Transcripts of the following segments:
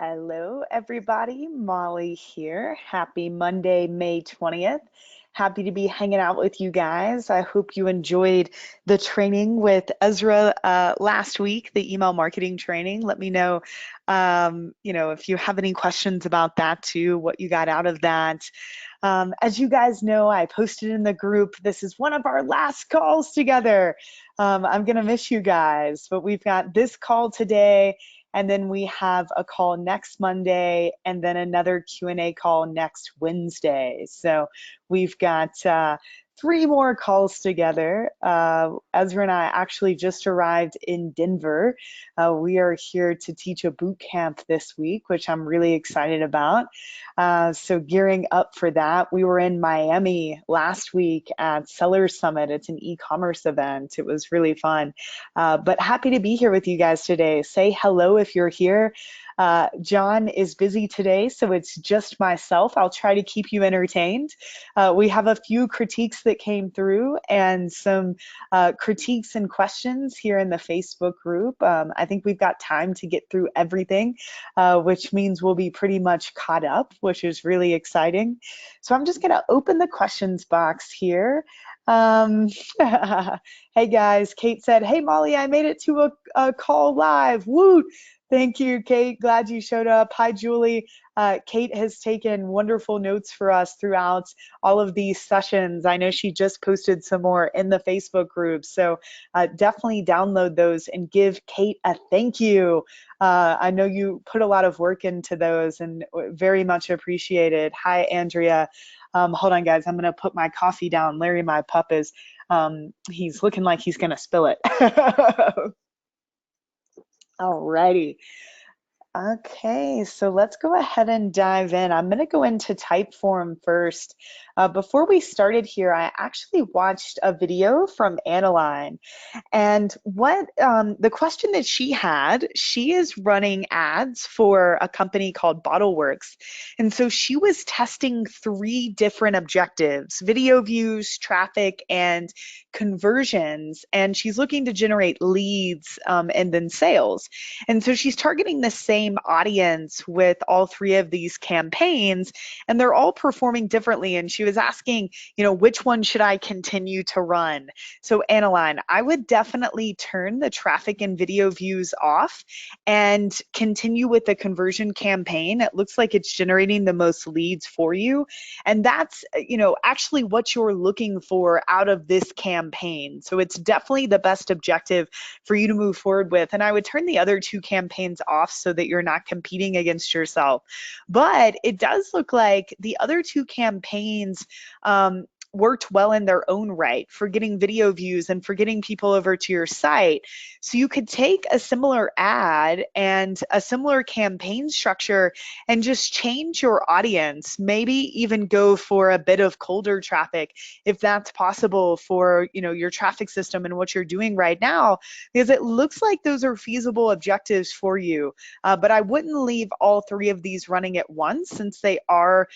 Hello, everybody. Molly here. Happy Monday, May 20th. Happy to be hanging out with you guys. I hope you enjoyed the training with Ezra last week, the email marketing training. Let me know, if you have any questions about that too, what you got out of that. As you guys know, I posted in the group, this is one of our last calls together. I'm going to miss you guys, but we've got this call today, and then we have a call next Monday, and then another Q&A call next Wednesday. So we've got three more calls together. Ezra and I actually just arrived in Denver. We are here to teach a boot camp this week, which I'm really excited about. So gearing up for that. We were in Miami last week at Seller Summit. It's an e-commerce event. It was really fun. But happy to be here with you guys today. Say hello if you're here. John is busy today, so it's just myself. I'll try to keep you entertained. We have a few critiques that came through and some critiques and questions here in the Facebook group. I think we've got time to get through everything, which means we'll be pretty much caught up, which is really exciting. So I'm just going to open the questions box here. Hey guys, Kate said, hey Molly, I made it to a call live. Woo! Thank you, Kate. Glad you showed up. Hi, Julie. Kate has taken wonderful notes for us throughout all of these sessions. I know she just posted some more in the Facebook group, so definitely download those and give Kate a thank you. I know you put a lot of work into those and very much appreciated. Hi, Andrea. Hold on, guys. I'm going to put my coffee down. Larry, my pup, is he's looking like he's going to spill it. Alrighty. Okay, so let's go ahead and dive in. I'm going to go into Typeform first. Before we started here, I actually watched a video from Annaline, and what the question that she is running ads for a company called BottleWorks, and so she was testing three different objectives: video views, traffic, and conversions, and she's looking to generate leads and then sales. And so she's targeting the same audience with all three of these campaigns, and they're all performing differently. And she was asking, which one should I continue to run? So Annaline, I would definitely turn the traffic and video views off and continue with the conversion campaign. It looks like it's generating the most leads for you. And that's, actually what you're looking for out of this campaign. So it's definitely the best objective for you to move forward with. And I would turn the other two campaigns off so that you're not competing against yourself. But it does look like the other two campaigns worked well in their own right for getting video views and for getting people over to your site. So you could take a similar ad and a similar campaign structure and just change your audience, maybe even go for a bit of colder traffic if that's possible for your traffic system and what you're doing right now, because it looks like those are feasible objectives for you. But I wouldn't leave all three of these running at once, since they are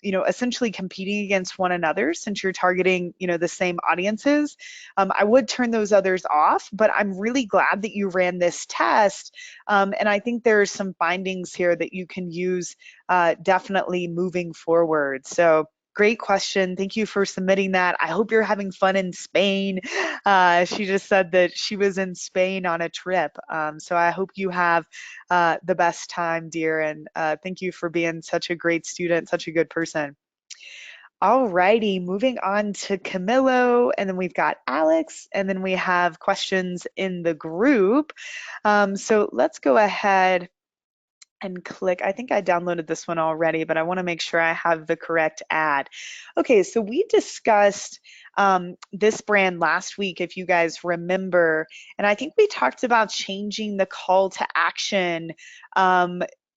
essentially competing against one another, since you're targeting the same audiences. I would turn those others off, but I'm really glad that you ran this test, and I think there's some findings here that you can use definitely moving forward. So great question. Thank you for submitting that. I hope you're having fun in Spain. She just said that she was in Spain on a trip. So I hope you have the best time, dear. And thank you for being such a great student, such a good person. All righty, moving on to Camilo, and then we've got Alex, and then we have questions in the group. So let's go ahead and click. I think I downloaded this one already, but I want to make sure I have the correct ad. Okay, so we discussed this brand last week, if you guys remember, and I think we talked about changing the call to action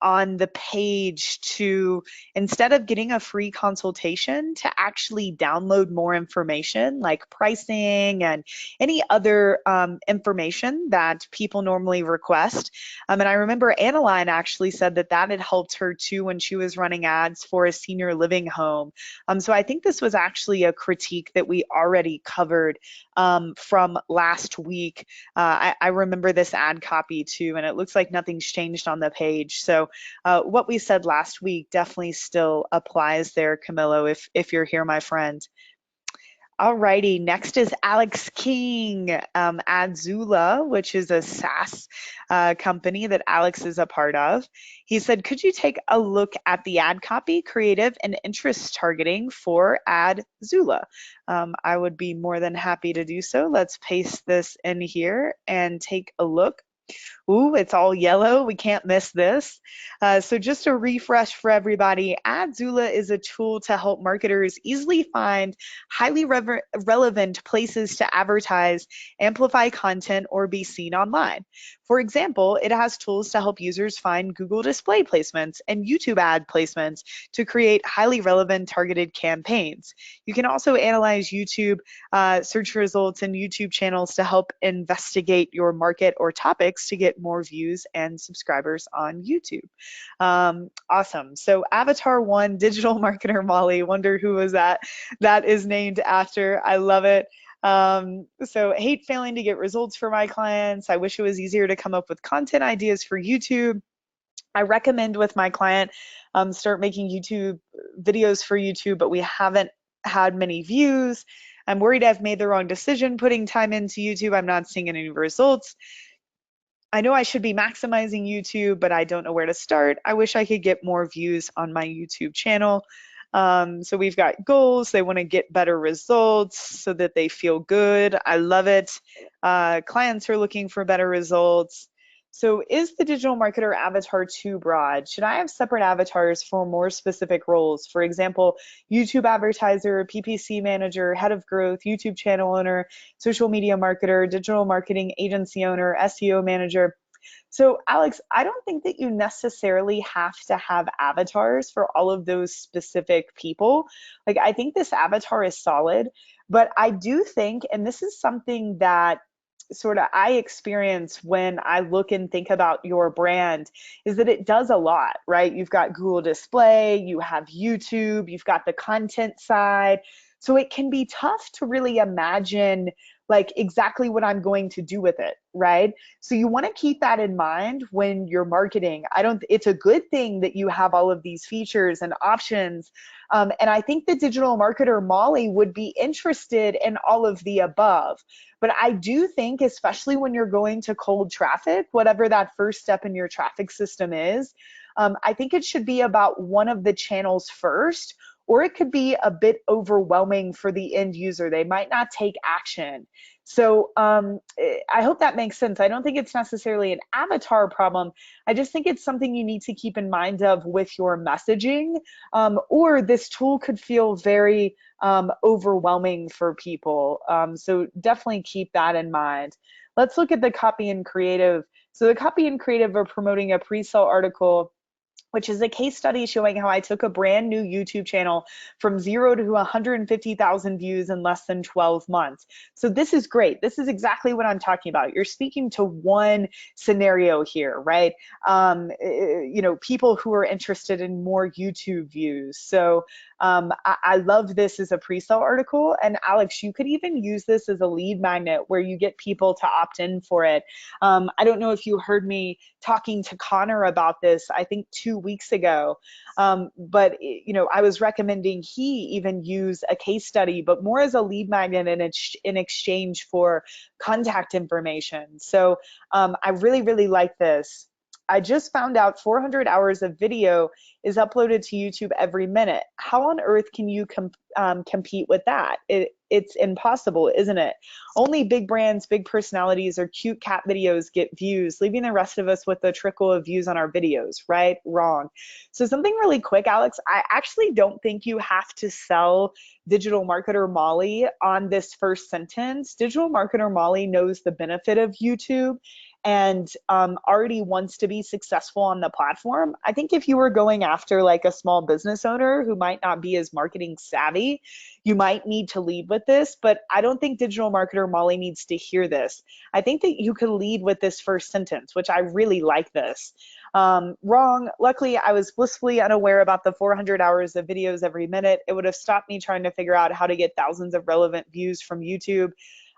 on the page to, instead of getting a free consultation, to actually download more information like pricing and any other information that people normally request. And I remember Annaline actually said that that had helped her too when she was running ads for a senior living home. So I think this was actually a critique that we already covered from last week. I remember this ad copy too, and it looks like nothing's changed on the page. So what we said last week definitely still applies there, Camilo, if you're here, my friend. Alrighty, next is Alex King, Adzula, which is a SaaS company that Alex is a part of. He said, could you take a look at the ad copy, creative, and interest targeting for Adzula? I would be more than happy to do so. Let's paste this in here and take a look. Ooh, it's all yellow. We can't miss this. So just a refresh for everybody, Adzula is a tool to help marketers easily find highly relevant places to advertise, amplify content, or be seen online. For example, it has tools to help users find Google display placements and YouTube ad placements to create highly relevant targeted campaigns. You can also analyze YouTube search results and YouTube channels to help investigate your market or topics to get more views and subscribers on YouTube. Awesome. So Avatar One, Digital Marketer Molly, wonder who was that? That is named after. I love it. So hate failing to get results for my clients. I wish it was easier to come up with content ideas for YouTube. I recommend with my client, start making YouTube videos for YouTube, but we haven't had many views. I'm worried I've made the wrong decision putting time into YouTube. I'm not seeing any results. I know I should be maximizing YouTube, but I don't know where to start. I wish I could get more views on my YouTube channel. So we've got goals. They want to get better results so that they feel good. I love it. Clients are looking for better results. So is the digital marketer avatar too broad? Should I have separate avatars for more specific roles? For example, YouTube advertiser, PPC manager, head of growth, YouTube channel owner, social media marketer, digital marketing agency owner, SEO manager. So Alex, I don't think that you necessarily have to have avatars for all of those specific people. Like, I think this avatar is solid, but I do think, and this is something that sort of I experience when I look and think about your brand, is that it does a lot, right? You've got Google Display, you have YouTube, you've got the content side. So it can be tough to really imagine like exactly what I'm going to do with it, right? So you want to keep that in mind when you're marketing. It's a good thing that you have all of these features and options. And I think the digital marketer Molly would be interested in all of the above. But I do think, especially when you're going to cold traffic, whatever that first step in your traffic system is, I think it should be about one of the channels first, or it could be a bit overwhelming for the end user. They might not take action. So I hope that makes sense. I don't think it's necessarily an avatar problem. I just think it's something you need to keep in mind of with your messaging, or this tool could feel very overwhelming for people. So definitely keep that in mind. Let's look at the copy and creative. So the copy and creative are promoting a pre-sale article, which is a case study showing how I took a brand new YouTube channel from 0 to 150,000 views in less than 12 months. So this is great. This is exactly what I'm talking about. You're speaking to one scenario here, right? People who are interested in more YouTube views. So I love this as a pre-sale article. And Alex, you could even use this as a lead magnet where you get people to opt in for it. I don't know if you heard me talking to Connor about this, I think 2 weeks ago, but I was recommending he even use a case study, but more as a lead magnet in exchange for contact information. So I really, really like this. I just found out 400 hours of video is uploaded to YouTube every minute. How on earth can you compete with that? It's impossible, isn't it? Only big brands, big personalities, or cute cat videos get views, leaving the rest of us with a trickle of views on our videos, right? Wrong. So something really quick, Alex, I actually don't think you have to sell Digital Marketer Molly on this first sentence. Digital Marketer Molly knows the benefit of YouTube and already wants to be successful on the platform. I think if you were going after like a small business owner who might not be as marketing savvy, you might need to lead with this, but I don't think Digital Marketer Molly needs to hear this. I think that you could lead with this first sentence, which I really like this. Wrong. Luckily, I was blissfully unaware about the 400 hours of videos every minute. It would have stopped me trying to figure out how to get thousands of relevant views from YouTube.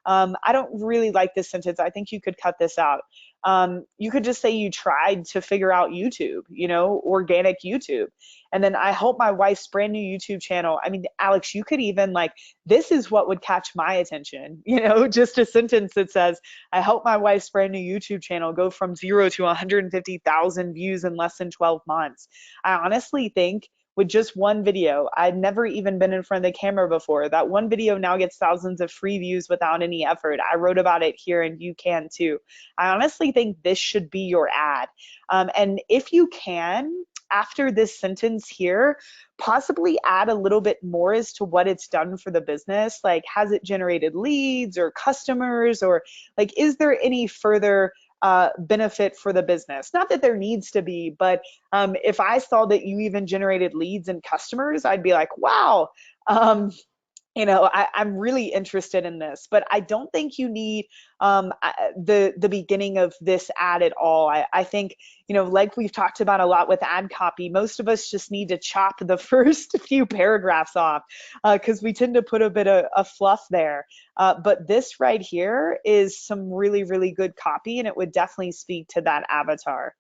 I don't really like this sentence. I think you could cut this out. You could just say you tried to figure out YouTube, you know, organic YouTube. And then I help my wife's brand new YouTube channel. I mean, Alex, you could even like, this is what would catch my attention, you know, just a sentence that says, I help my wife's brand new YouTube channel go from 0 to 150,000 views in less than 12 months. I honestly think with just one video, I'd never even been in front of the camera before. That one video now gets thousands of free views without any effort. I wrote about it here and you can too. I honestly think this should be your ad. And if you can, after this sentence here, possibly add a little bit more as to what it's done for the business. Like, has it generated leads or customers, or like, is there any further benefit for the business? Not that there needs to be, but if I saw that you even generated leads and customers, I'd be like, wow, you know, I'm really interested in this. But I don't think you need the beginning of this ad at all. I think, you know, like we've talked about a lot with ad copy, most of us just need to chop the first few paragraphs off because we tend to put a bit of fluff there. But this right here is some really, really good copy, and it would definitely speak to that avatar.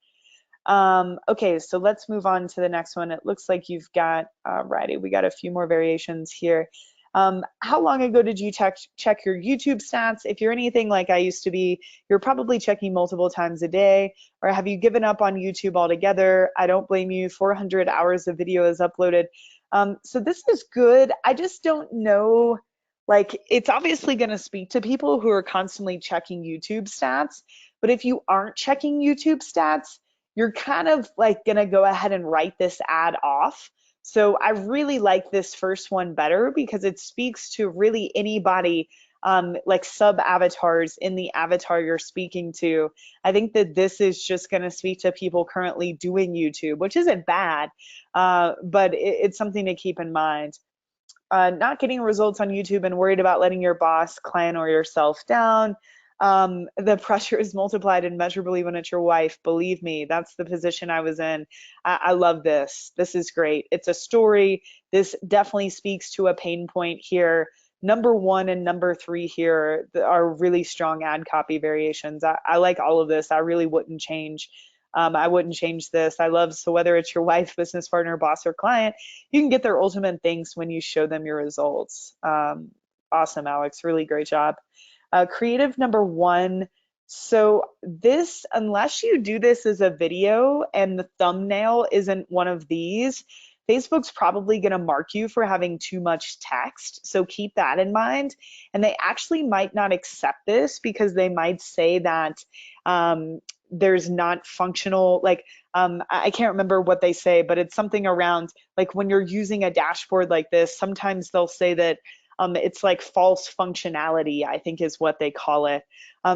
Okay, so let's move on to the next one. It looks like you've got, righty, we got a few more variations here. How long ago did you check your YouTube stats? If you're anything like I used to be, you're probably checking multiple times a day. Or have you given up on YouTube altogether? I don't blame you. 400 hours of video is uploaded. So this is good. I just don't know. Like, it's obviously going to speak to people who are constantly checking YouTube stats. But if you aren't checking YouTube stats, you're kind of like going to go ahead and write this ad off. So I really like this first one better because it speaks to really anybody, like sub avatars in the avatar you're speaking to. I think that this is just going to speak to people currently doing YouTube, which isn't bad, but it's something to keep in mind. Not getting results on YouTube and worried about letting your boss, client, or yourself down. The pressure is multiplied immeasurably when it's your wife. Believe me, that's the position I was in. I love this. This is great. It's a story. This definitely speaks to a pain point here. Number 1 and number 3 here are really strong ad copy variations. I like all of this. I really wouldn't change. I wouldn't change this. I love, so whether it's your wife, business partner, boss, or client, you can get their ultimate thanks when you show them your results. Awesome, Alex. Really great job. Creative number 1. So this, unless you do this as a video and the thumbnail isn't one of these, Facebook's probably going to mark you for having too much text. So keep that in mind. And they actually might not accept this because they might say that there's not functional, like, I can't remember what they say, but it's something around like when you're using a dashboard like this, sometimes they'll say that it's like false functionality, I think is what they call it.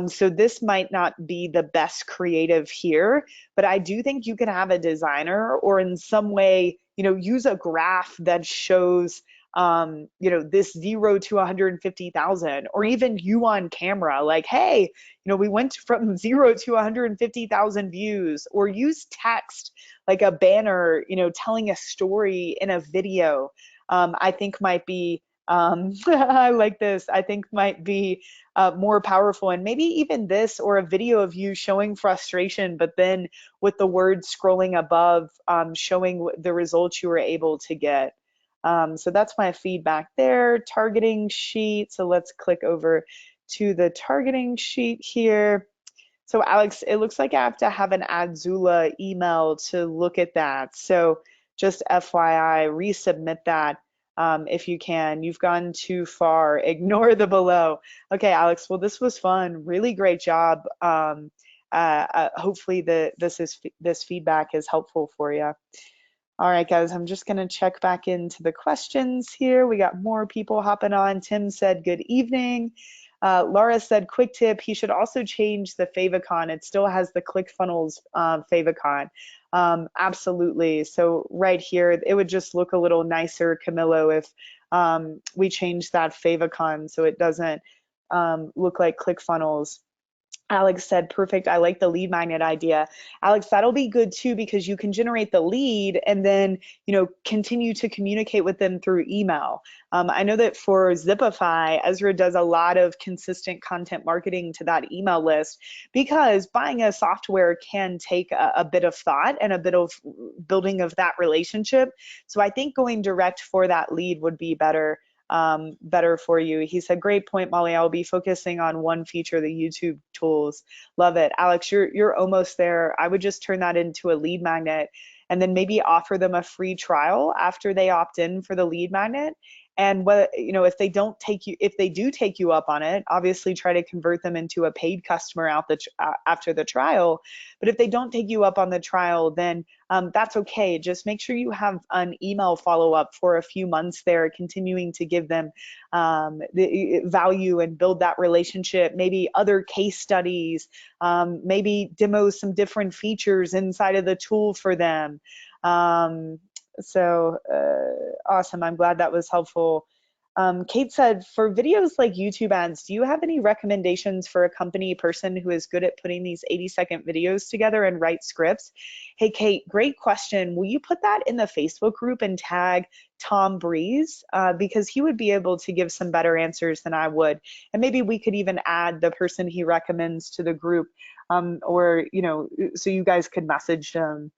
So this might not be the best creative here, but I do think you can have a designer or in some way, you know, use a graph that shows, you know, this 0 to 150,000, or even you on camera, like, hey, you know, we went from 0 to 150,000 views, or use text like a banner, you know, telling a story in a video. I think might be I like this. I think might be more powerful, and maybe even this or a video of you showing frustration, but then with the word scrolling above, showing the results you were able to get. So that's my feedback there. Targeting sheet. So let's click over to the targeting sheet here. So Alex, it looks like I have to have an Adzula email to look at that. So just FYI, resubmit that. If you can. You've gone too far. Ignore the below. Okay, Alex. Well, this was fun. Really great job. Hopefully, this feedback is helpful for you. All right, guys. I'm just gonna check back into the questions here. We got more people hopping on. Tim said, "Good evening." Laura said, "Quick tip: he should also change the favicon. It still has the ClickFunnels favicon." Absolutely. So right here, it would just look a little nicer, Camilo, if we change that favicon so it doesn't look like ClickFunnels. Alex said, perfect. I like the lead magnet idea. Alex, that'll be good too because you can generate the lead and then, continue to communicate with them through email. I know that for Zipify, Ezra does a lot of consistent content marketing to that email list because buying a software can take a bit of thought and a bit of building of that relationship. So I think going direct for that lead would be better for you. He said, great point, Molly. I'll be focusing on one feature, the YouTube tools. Love it. Alex, you're almost there. I would just turn that into a lead magnet and then maybe offer them a free trial after they opt in for the lead magnet. And if they do take you up on it, obviously try to convert them into a paid customer after the trial. But if they don't take you up on the trial, then that's okay. Just make sure you have an email follow-up for a few months there, continuing to give them the value and build that relationship, maybe other case studies, maybe demo some different features inside of the tool for them. Awesome. I'm glad that was helpful. Kate said, for videos like YouTube ads, do you have any recommendations for a company person who is good at putting these 80-second videos together and write scripts? Hey, Kate, great question. Will you put that in the Facebook group and tag Tom Breeze? Because he would be able to give some better answers than I would. And maybe we could even add the person he recommends to the group, so you guys could message them.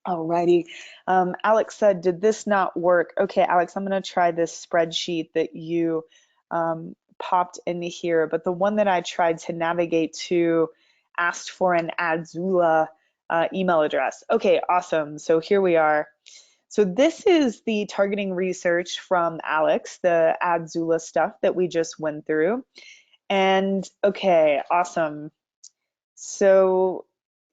Alrighty. Alex said, did this not work? Okay, Alex, I'm going to try this spreadsheet that you popped in here, but the one that I tried to navigate to asked for an Adzula email address. Okay, awesome. So here we are. So this is the targeting research from Alex, the Adzula stuff that we just went through. And okay, awesome. So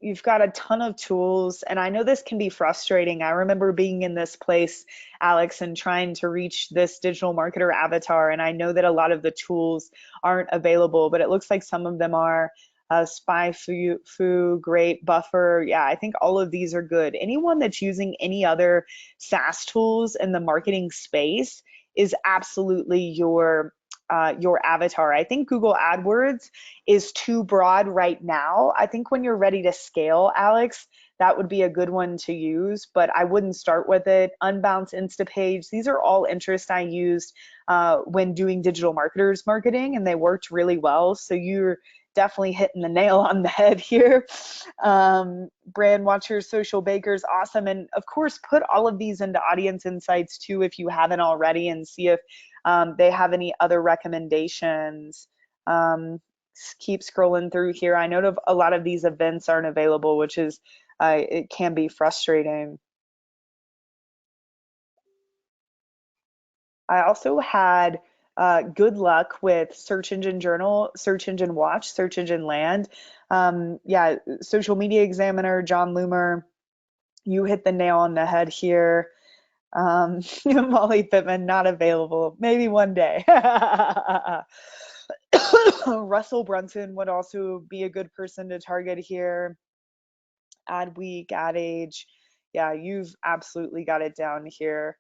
you've got a ton of tools, and I know this can be frustrating. I remember being in this place, Alex, and trying to reach this digital marketer avatar, and I know that a lot of the tools aren't available, but it looks like some of them are. SpyFu, Great, Buffer. Yeah, I think all of these are good. Anyone that's using any other SaaS tools in the marketing space is absolutely your avatar. I think Google AdWords is too broad right now. I think when you're ready to scale, Alex, that would be a good one to use, but I wouldn't start with it. Unbounce, Instapage, these are all interests I used when doing digital marketers marketing, and they worked really well. So you're definitely hitting the nail on the head here. Brand Watchers, Social Bakers, awesome. And of course, put all of these into Audience Insights too if you haven't already, and see if they have any other recommendations. Keep scrolling through here. I know a lot of these events aren't available, which is, it can be frustrating. I also had good luck with Search Engine Journal, Search Engine Watch, Search Engine Land. Yeah, Social Media Examiner, John Loomer, you hit the nail on the head here. Molly Pittman, not available. Maybe one day. Russell Brunson would also be a good person to target here. Adweek, Ad Age. Yeah, you've absolutely got it down here.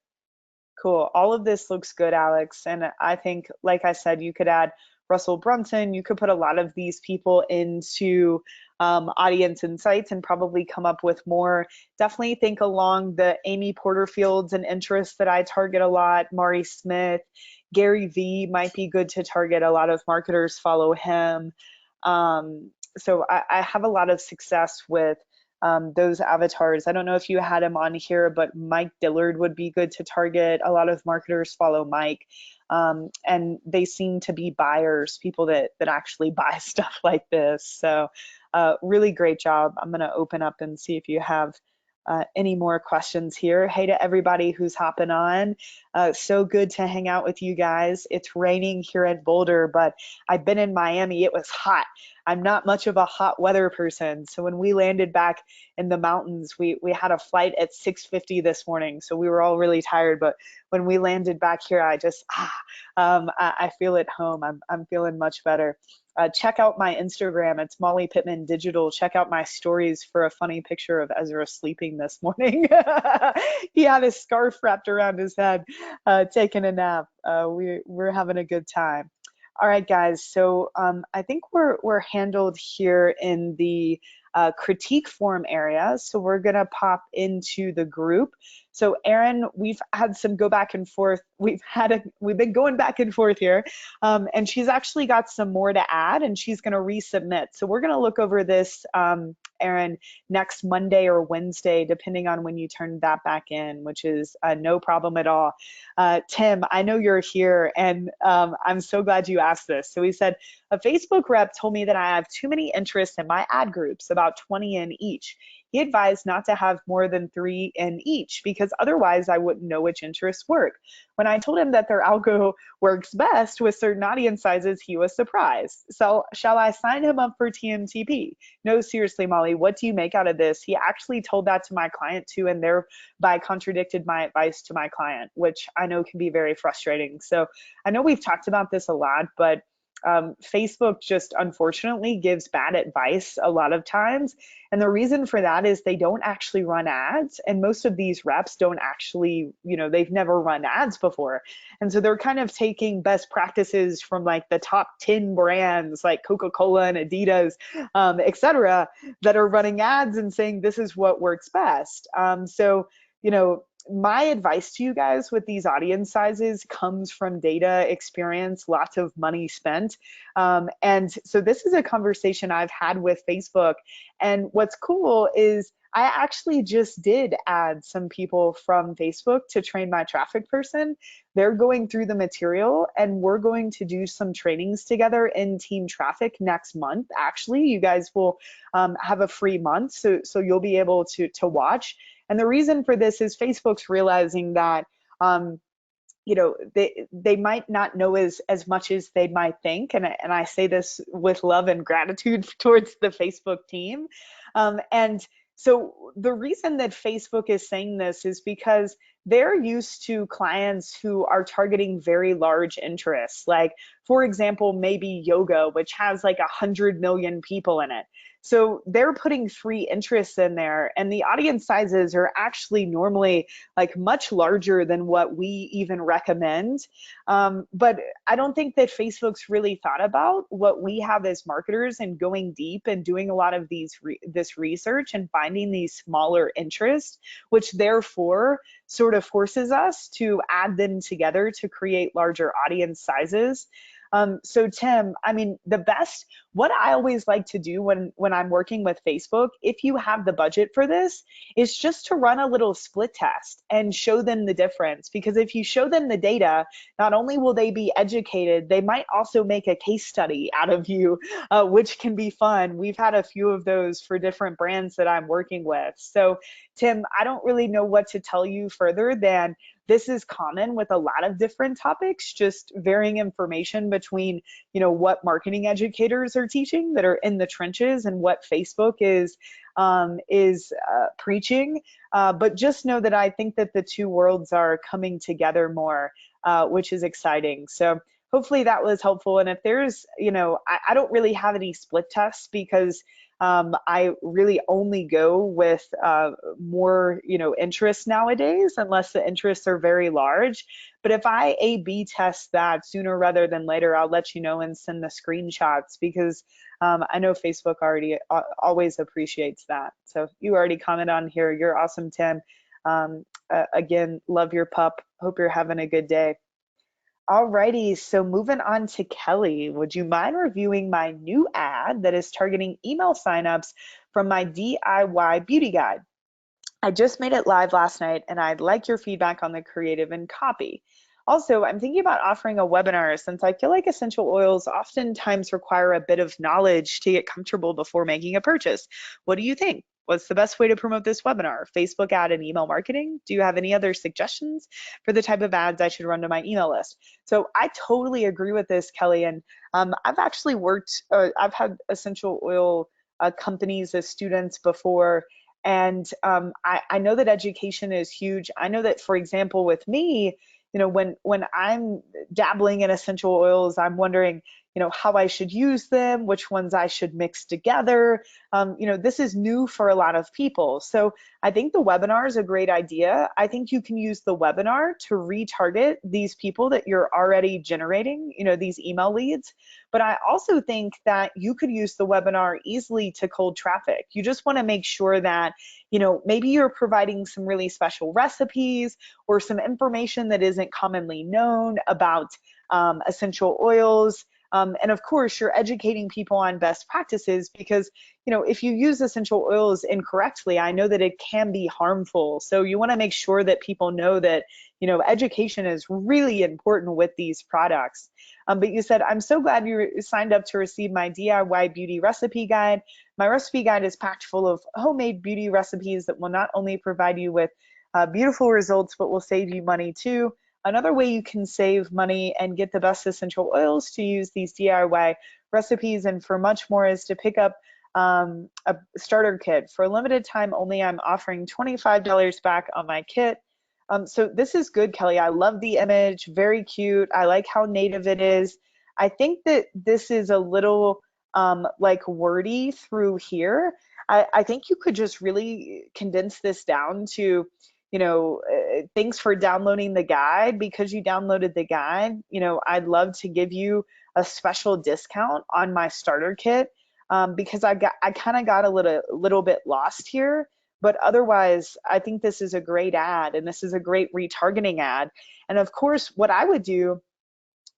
Cool. All of this looks good, Alex. And I think, like I said, you could add Russell Brunson. You could put a lot of these people into Audience Insights and probably come up with more. Definitely think along the Amy Porterfields and interests that I target a lot. Mari Smith, Gary Vee might be good to target. A lot of marketers follow him. So I have a lot of success with those avatars. I don't know if you had him on here, but Mike Dillard would be good to target. A lot of marketers follow Mike, and they seem to be buyers, people that actually buy stuff like this. So really great job. I'm going to open up and see if you have any more questions here. Hey to everybody who's hopping on. So good to hang out with you guys. It's raining here at Boulder, but I've been in Miami. It was hot. I'm not much of a hot weather person. So when we landed back in the mountains, we had a flight at 6:50 this morning. So we were all really tired. But when we landed back here, I feel at home. I'm feeling much better. Check out my Instagram. It's Molly Pittman Digital. Check out my stories for a funny picture of Ezra sleeping this morning. He had his scarf wrapped around his head, taking a nap. We're having a good time. All right, guys. So I think we're handled here in the critique form area. So we're gonna pop into the group. So Erin, we've had some go back and forth. We've been going back and forth here, and she's actually got some more to add, and she's gonna resubmit. So we're gonna look over this, Erin, next Monday or Wednesday, depending on when you turn that back in, which is no problem at all. Tim, I know you're here, and I'm so glad you asked this. So he said, a Facebook rep told me that I have too many interests in my ad groups, about 20 in each. He advised not to have more than 3 in each because otherwise I wouldn't know which interests work. When I told him that their algo works best with certain audience sizes, he was surprised. So shall I sign him up for TMTP? No, seriously, Molly, what do you make out of this? He actually told that to my client too, and thereby contradicted my advice to my client, which I know can be very frustrating. So I know we've talked about this a lot, but Facebook just unfortunately gives bad advice a lot of times. And the reason for that is they don't actually run ads. And most of these reps don't actually, they've never run ads before. And so they're kind of taking best practices from like the top 10 brands like Coca-Cola and Adidas, et cetera, that are running ads and saying this is what works best. So, my advice to you guys with these audience sizes comes from data, experience, lots of money spent. And so this is a conversation I've had with Facebook. And what's cool is I actually just did add some people from Facebook to train my traffic person. They're going through the material and we're going to do some trainings together in Team Traffic next month. Actually, you guys will have a free month, so you'll be able to watch. And the reason for this is Facebook's realizing that they might not know as much as they might think, and I say this with love and gratitude towards the Facebook team. And so the reason that Facebook is saying this is because they're used to clients who are targeting very large interests. Like, for example, maybe yoga, which has like 100 million people in it. So they're putting 3 interests in there, and the audience sizes are actually normally like much larger than what we even recommend. But I don't think that Facebook's really thought about what we have as marketers and going deep and doing a lot of this research and finding these smaller interests, which therefore sort of forces us to add them together to create larger audience sizes. So Tim, I mean, what I always like to do when I'm working with Facebook, if you have the budget for this, is just to run a little split test and show them the difference. Because if you show them the data, not only will they be educated, they might also make a case study out of you, which can be fun. We've had a few of those for different brands that I'm working with. So Tim, I don't really know what to tell you further than this is common with a lot of different topics, just varying information between, what marketing educators are teaching that are in the trenches and what Facebook is preaching. But just know that I think that the two worlds are coming together more, which is exciting. So hopefully that was helpful. And if there's, I don't really have any split tests because I really only go with more, interests nowadays, unless the interests are very large. But if I A/B test that sooner rather than later, I'll let you know and send the screenshots because I know Facebook already always appreciates that. So you already commented on here. You're awesome, Tim. Again, love your pup. Hope you're having a good day. Alrighty, so moving on to Kelly, would you mind reviewing my new ad that is targeting email signups from my DIY beauty guide? I just made it live last night and I'd like your feedback on the creative and copy. Also, I'm thinking about offering a webinar since I feel like essential oils oftentimes require a bit of knowledge to get comfortable before making a purchase. What do you think? What's the best way to promote this webinar? Facebook ad and email marketing? Do you have any other suggestions for the type of ads I should run to my email list? So I totally agree with this, Kelly. And I've actually I've had essential oil companies as students before. And I know that education is huge. I know that, for example, with me, when I'm dabbling in essential oils, I'm wondering, how I should use them, which ones I should mix together. This is new for a lot of people. So I think the webinar is a great idea. I think you can use the webinar to retarget these people that you're already generating, these email leads. But I also think that you could use the webinar easily to cold traffic. You just want to make sure that, maybe you're providing some really special recipes or some information that isn't commonly known about essential oils. And of course, you're educating people on best practices because, if you use essential oils incorrectly, I know that it can be harmful. So you want to make sure that people know that, education is really important with these products. But you said, I'm so glad you signed up to receive my DIY beauty recipe guide. My recipe guide is packed full of homemade beauty recipes that will not only provide you with beautiful results, but will save you money too. Another way you can save money and get the best essential oils to use these DIY recipes and for much more is to pick up a starter kit. For a limited time only, I'm offering $25 back on my kit. So this is good, Kelly. I love the image, very cute. I like how native it is. I think that this is a little like wordy through here. I think you could just really condense this down to, thanks for downloading the guide. Because you downloaded the guide, I'd love to give you a special discount on my starter kit because I kind of got a little bit lost here. But otherwise, I think this is a great ad and this is a great retargeting ad. And of course, what I would do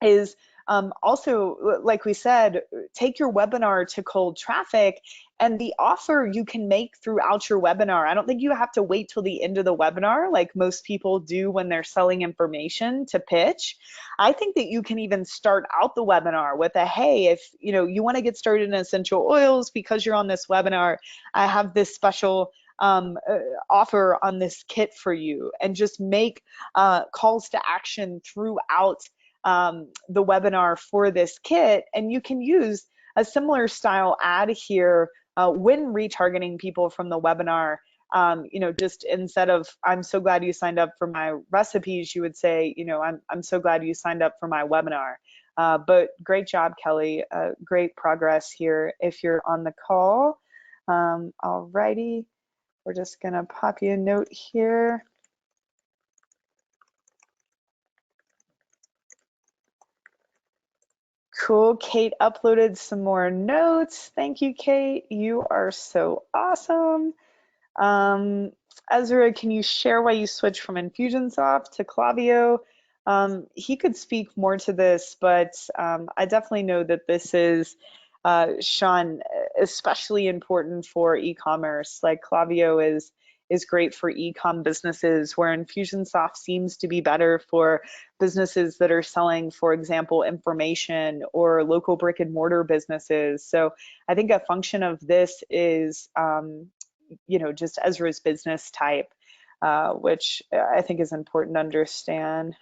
is also, like we said, take your webinar to cold traffic and the offer you can make throughout your webinar. I don't think you have to wait till the end of the webinar like most people do when they're selling information to pitch. I think that you can even start out the webinar with a, hey, if you want to get started in essential oils because you're on this webinar, I have this special offer on this kit for you, and just make calls to action throughout the webinar for this kit. And you can use a similar style ad here when retargeting people from the webinar. Just instead of, I'm so glad you signed up for my recipes, you would say, I'm so glad you signed up for my webinar. But great job, Kelly. Great progress here if you're on the call. Alrighty, we're just gonna pop you a note here. Cool, Kate uploaded some more notes. Thank you, Kate. You are so awesome. Ezra, can you share why you switched from Infusionsoft to Klaviyo? He could speak more to this, but I definitely know that this is, Sean, especially important for e-commerce. Like Klaviyo is great for e-com businesses, where Infusionsoft seems to be better for businesses that are selling, for example, information or local brick and mortar businesses. So I think a function of this is, just Ezra's business type, which I think is important to understand.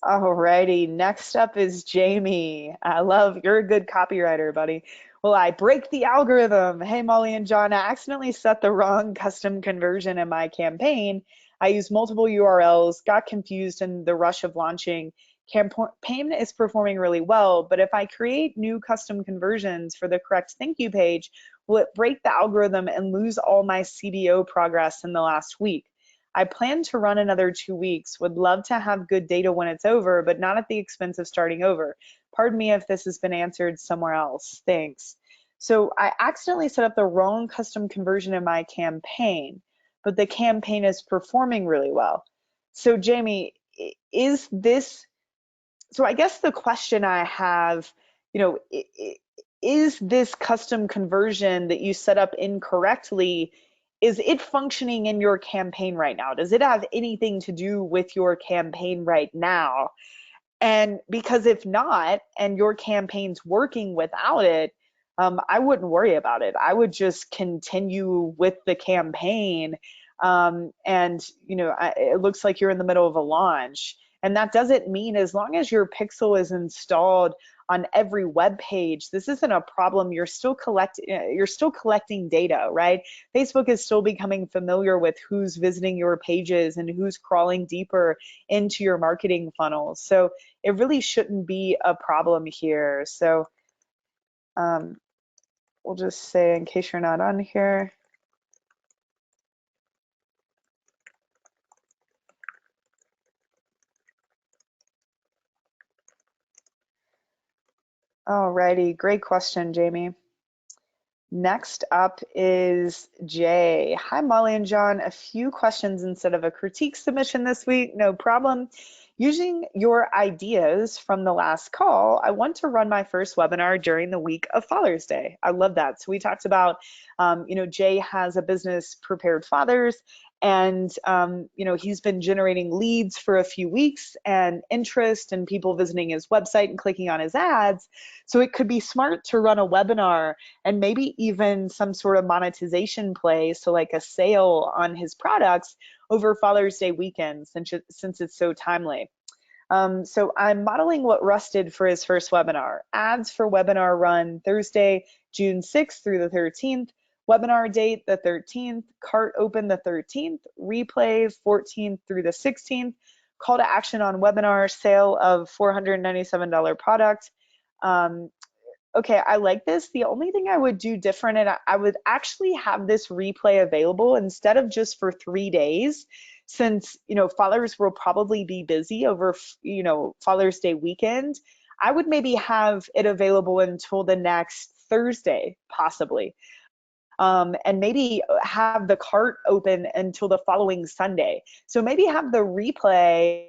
Alrighty, next up is Jamie. You're a good copywriter, buddy. Well, I break the algorithm. Hey, Molly and John, I accidentally set the wrong custom conversion in my campaign. I used multiple URLs, got confused in the rush of launching. Campaign is performing really well, but if I create new custom conversions for the correct thank you page, will it break the algorithm and lose all my CBO progress in the last week? I plan to run another 2 weeks, would love to have good data when it's over, but not at the expense of starting over. Pardon me if this has been answered somewhere else, thanks. So I accidentally set up the wrong custom conversion in my campaign, but the campaign is performing really well. So Jamie, is this, so I guess the question I have, is this custom conversion that you set up incorrectly, is it functioning in your campaign right now? Does it have anything to do with your campaign right now? And because if not, and your campaign's working without it, I wouldn't worry about it. I would just continue with the campaign. It looks like you're in the middle of a launch. And that doesn't mean, as long as your pixel is installed on every web page. This isn't a problem. You're still collecting data, right? Facebook is still becoming familiar with who's visiting your pages and who's crawling deeper into your marketing funnels. So it really shouldn't be a problem here. So we'll just say, in case you're not on here, alrighty, great question, Jamie. Next up is Jay. Hi, Molly and John. A few questions instead of a critique submission this week. No problem. Using your ideas from the last call, I want to run my first webinar during the week of Father's Day. I love that. So we talked about, Jay has a business, Prepared Fathers, and he's been generating leads for a few weeks and interest and people visiting his website and clicking on his ads. So it could be smart to run a webinar and maybe even some sort of monetization play, so like a sale on his products over Father's Day weekend, since it's so timely. So I'm modeling what Russ did for his first webinar. Ads for webinar run Thursday, June 6th through the 13th. Webinar date the 13th. Cart open the 13th. Replay 14th through the 16th. Call to action on webinar, sale of $497 product. Okay, I like this. The only thing I would do different, and I would actually have this replay available instead of just for 3 days, since, fathers will probably be busy over, Father's Day weekend. I would maybe have it available until the next Thursday, possibly. And maybe have the cart open until the following Sunday. So maybe have the replay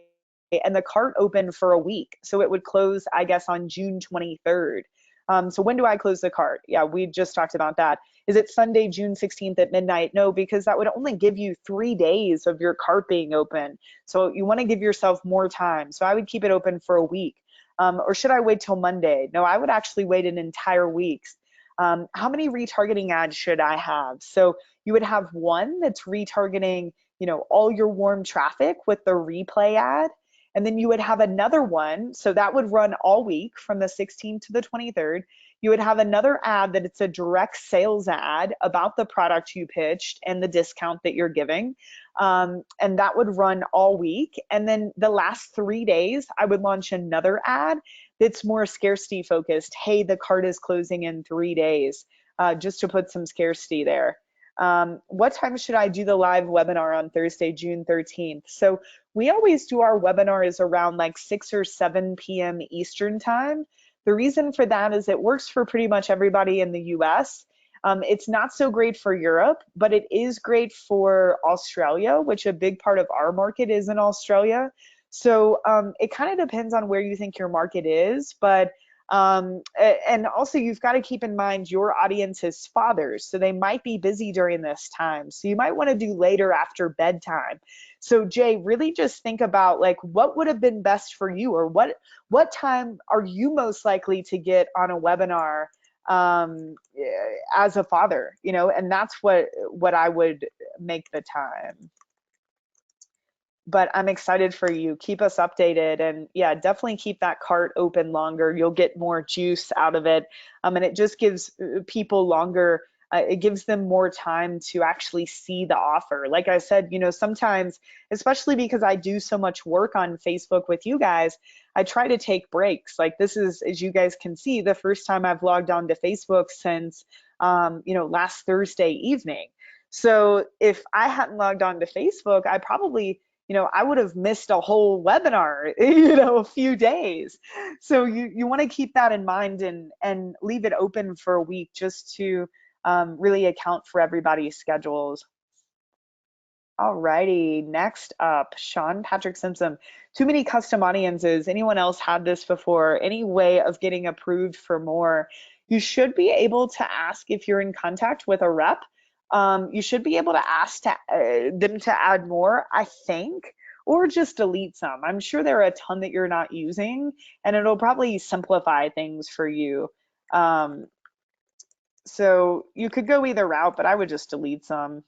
and the cart open for a week. So it would close, I guess, on June 23rd. So when do I close the cart? Yeah, we just talked about that. Is it Sunday, June 16th at midnight? No, because that would only give you 3 days of your cart being open. So you want to give yourself more time. So I would keep it open for a week. Or should I wait till Monday? No, I would actually wait an entire week. How many retargeting ads should I have? So you would have one that's retargeting, all your warm traffic with the replay ad. And then you would have another one, so that would run all week from the 16th to the 23rd. You would have another ad that it's a direct sales ad about the product you pitched and the discount that you're giving. And that would run all week. And then the last 3 days, I would launch another ad that's more scarcity focused. Hey, the cart is closing in 3 days, just to put some scarcity there. What time should I do the live webinar on Thursday, June 13th? So we always do our webinars around like 6 or 7 p.m. Eastern time. The reason for that is it works for pretty much everybody in the US. It's not so great for Europe, but it is great for Australia, which a big part of our market is in Australia. So it kind of depends on where you think your market is, but and also you've got to keep in mind your audience is fathers, so they might be busy during this time. So you might want to do later after bedtime. So Jay, really just think about like what would have been best for you, or what time are you most likely to get on a webinar as a father, and that's what I would make the time. But I'm excited for you. Keep us updated, and yeah, definitely keep that cart open longer. You'll get more juice out of it. And it just gives people longer, it gives them more time to actually see the offer. Like I said, sometimes, especially because I do so much work on Facebook with you guys, I try to take breaks. Like this is, as you guys can see, the first time I've logged on to Facebook since, last Thursday evening. So if I hadn't logged on to Facebook, I probably, I would have missed a whole webinar, a few days. So you want to keep that in mind and leave it open for a week just to really account for everybody's schedules. Alrighty, next up, Sean Patrick Simpson. Too many custom audiences. Anyone else had this before? Any way of getting approved for more? You should be able to ask if you're in contact with a rep. You should be able to ask them to add more, I think, or just delete some. I'm sure there are a ton that you're not using, and it'll probably simplify things for you. So you could go either route, but I would just delete some.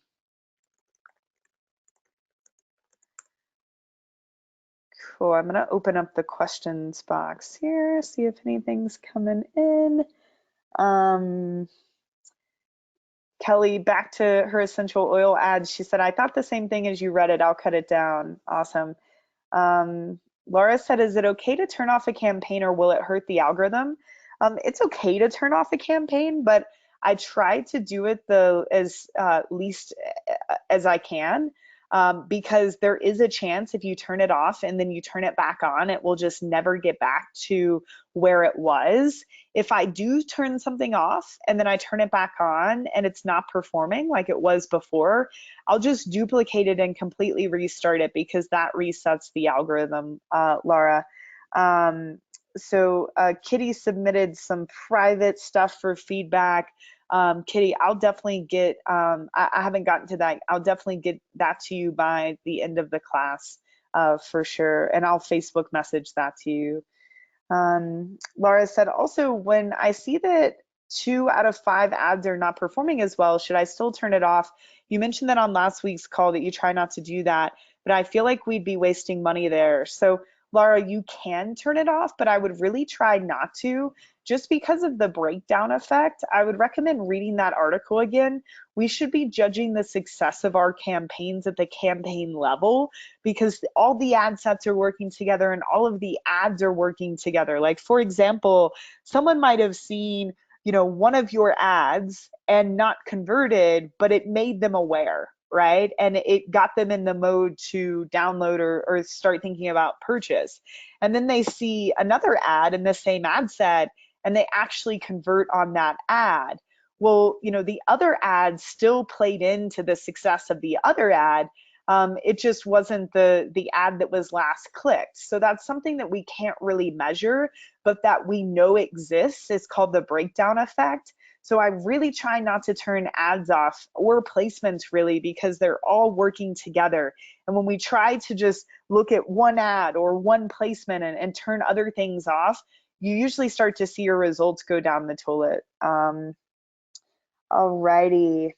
Cool. I'm going to open up the questions box here, see if anything's coming in. Kelly, back to her essential oil ad. She said, I thought the same thing as you read it. I'll cut it down. Awesome. Laura said, is it okay to turn off a campaign or will it hurt the algorithm? It's okay to turn off a campaign, but I try to do it as least as I can, because there is a chance if you turn it off and then you turn it back on, it will just never get back to where it was. If I do turn something off and then I turn it back on and it's not performing like it was before, I'll just duplicate it and completely restart it because that resets the algorithm, Laura. So Kitty submitted some private stuff for feedback. Kitty, I'll definitely get, I haven't gotten to that. I'll definitely get that to you by the end of the class for sure. And I'll Facebook message that to you. Laura said, also, when I see that 2 out of 5 ads are not performing as well, should I still turn it off? You mentioned that on last week's call that you try not to do that, but I feel like we'd be wasting money there. So Laura, you can turn it off, but I would really try not to, just because of the breakdown effect. I would recommend reading that article again. We should be judging the success of our campaigns at the campaign level because all the ad sets are working together and all of the ads are working together. Like, for example, someone might have seen, one of your ads and not converted, but it made them aware, right? And it got them in the mode to download or start thinking about purchase. And then they see another ad in the same ad set and they actually convert on that ad. Well, the other ad still played into the success of the other ad. It just wasn't the ad that was last clicked. So that's something that we can't really measure, but that we know exists. It's called the breakdown effect. So I really try not to turn ads off or placements really because they're all working together. And when we try to just look at one ad or one placement and turn other things off, you usually start to see your results go down the toilet. Alrighty.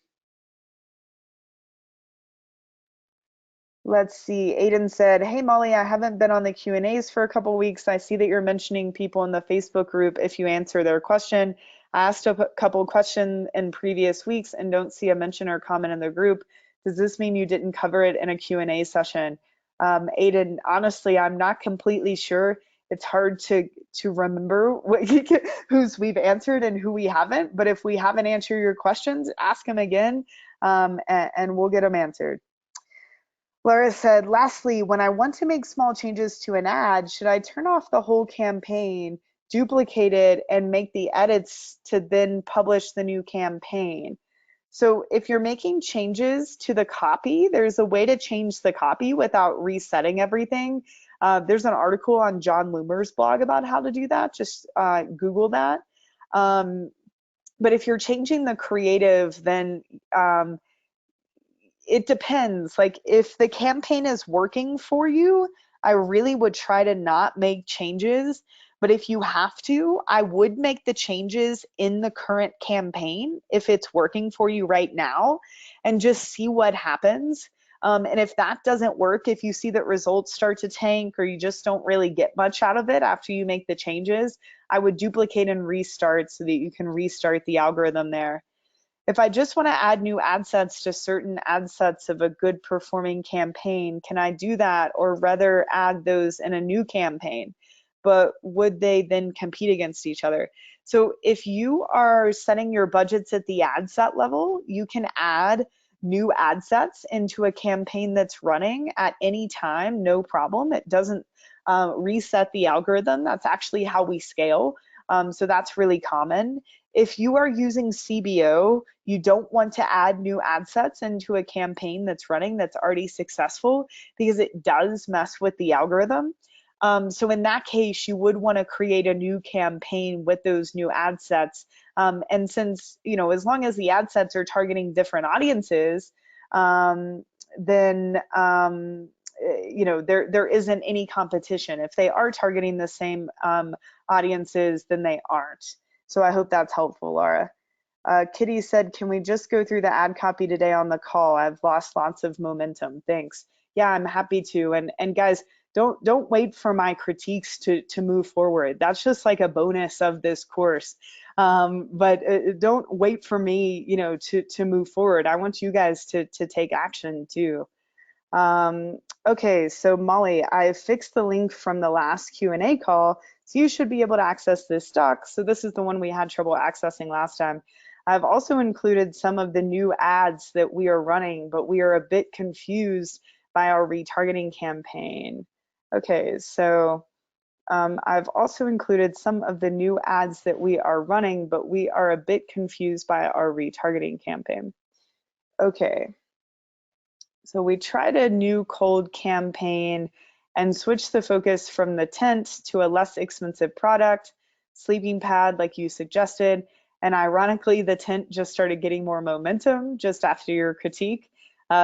Let's see. Aiden said, hey, Molly, I haven't been on the Q&As for a couple weeks. I see that you're mentioning people in the Facebook group if you answer their question. I asked a couple questions in previous weeks and don't see a mention or comment in the group. Does this mean you didn't cover it in a Q&A session? Aiden, honestly, I'm not completely sure. It's hard to remember who's we've answered and who we haven't. But if we haven't answered your questions, ask them again and we'll get them answered. Laura said, lastly, when I want to make small changes to an ad, should I turn off the whole campaign, duplicate it, and make the edits to then publish the new campaign? So if you're making changes to the copy, there's a way to change the copy without resetting everything. There's an article on John Loomer's blog about how to do that. Just Google that. But if you're changing the creative, then it depends. Like if the campaign is working for you, I really would try to not make changes. But if you have to, I would make the changes in the current campaign if it's working for you right now and just see what happens. And if that doesn't work, if you see that results start to tank or you just don't really get much out of it after you make the changes, I would duplicate and restart so that you can restart the algorithm there. If I just want to add new ad sets to certain ad sets of a good performing campaign, can I do that or rather add those in a new campaign? But would they then compete against each other? So if you are setting your budgets at the ad set level, you can add new ad sets into a campaign that's running at any time, no problem. It doesn't reset the algorithm. That's actually how we scale. So that's really common. If you are using CBO, you don't want to add new ad sets into a campaign that's running that's already successful because it does mess with the algorithm. So in that case, you would want to create a new campaign with those new ad sets. And since, as long as the ad sets are targeting different audiences, then there isn't any competition. If they are targeting the same audiences, then they aren't. So I hope that's helpful, Laura. Kitty said, can we just go through the ad copy today on the call? I've lost lots of momentum. Thanks. Yeah, I'm happy to. And guys, don't wait for my critiques to move forward. That's just like a bonus of this course. But don't wait for me, to move forward. I want you guys to take action too. Okay, so Molly, I fixed the link from the last Q&A call, so you should be able to access this doc. So this is the one we had trouble accessing last time. I've also included some of the new ads that we are running, but we are a bit confused by our retargeting campaign. Okay, so I've also included some of the new ads that we are running, but we are a bit confused by our retargeting campaign. Okay. So we tried a new cold campaign and switched the focus from the tent to a less expensive product, sleeping pad like you suggested. And ironically, the tent just started getting more momentum just after your critique.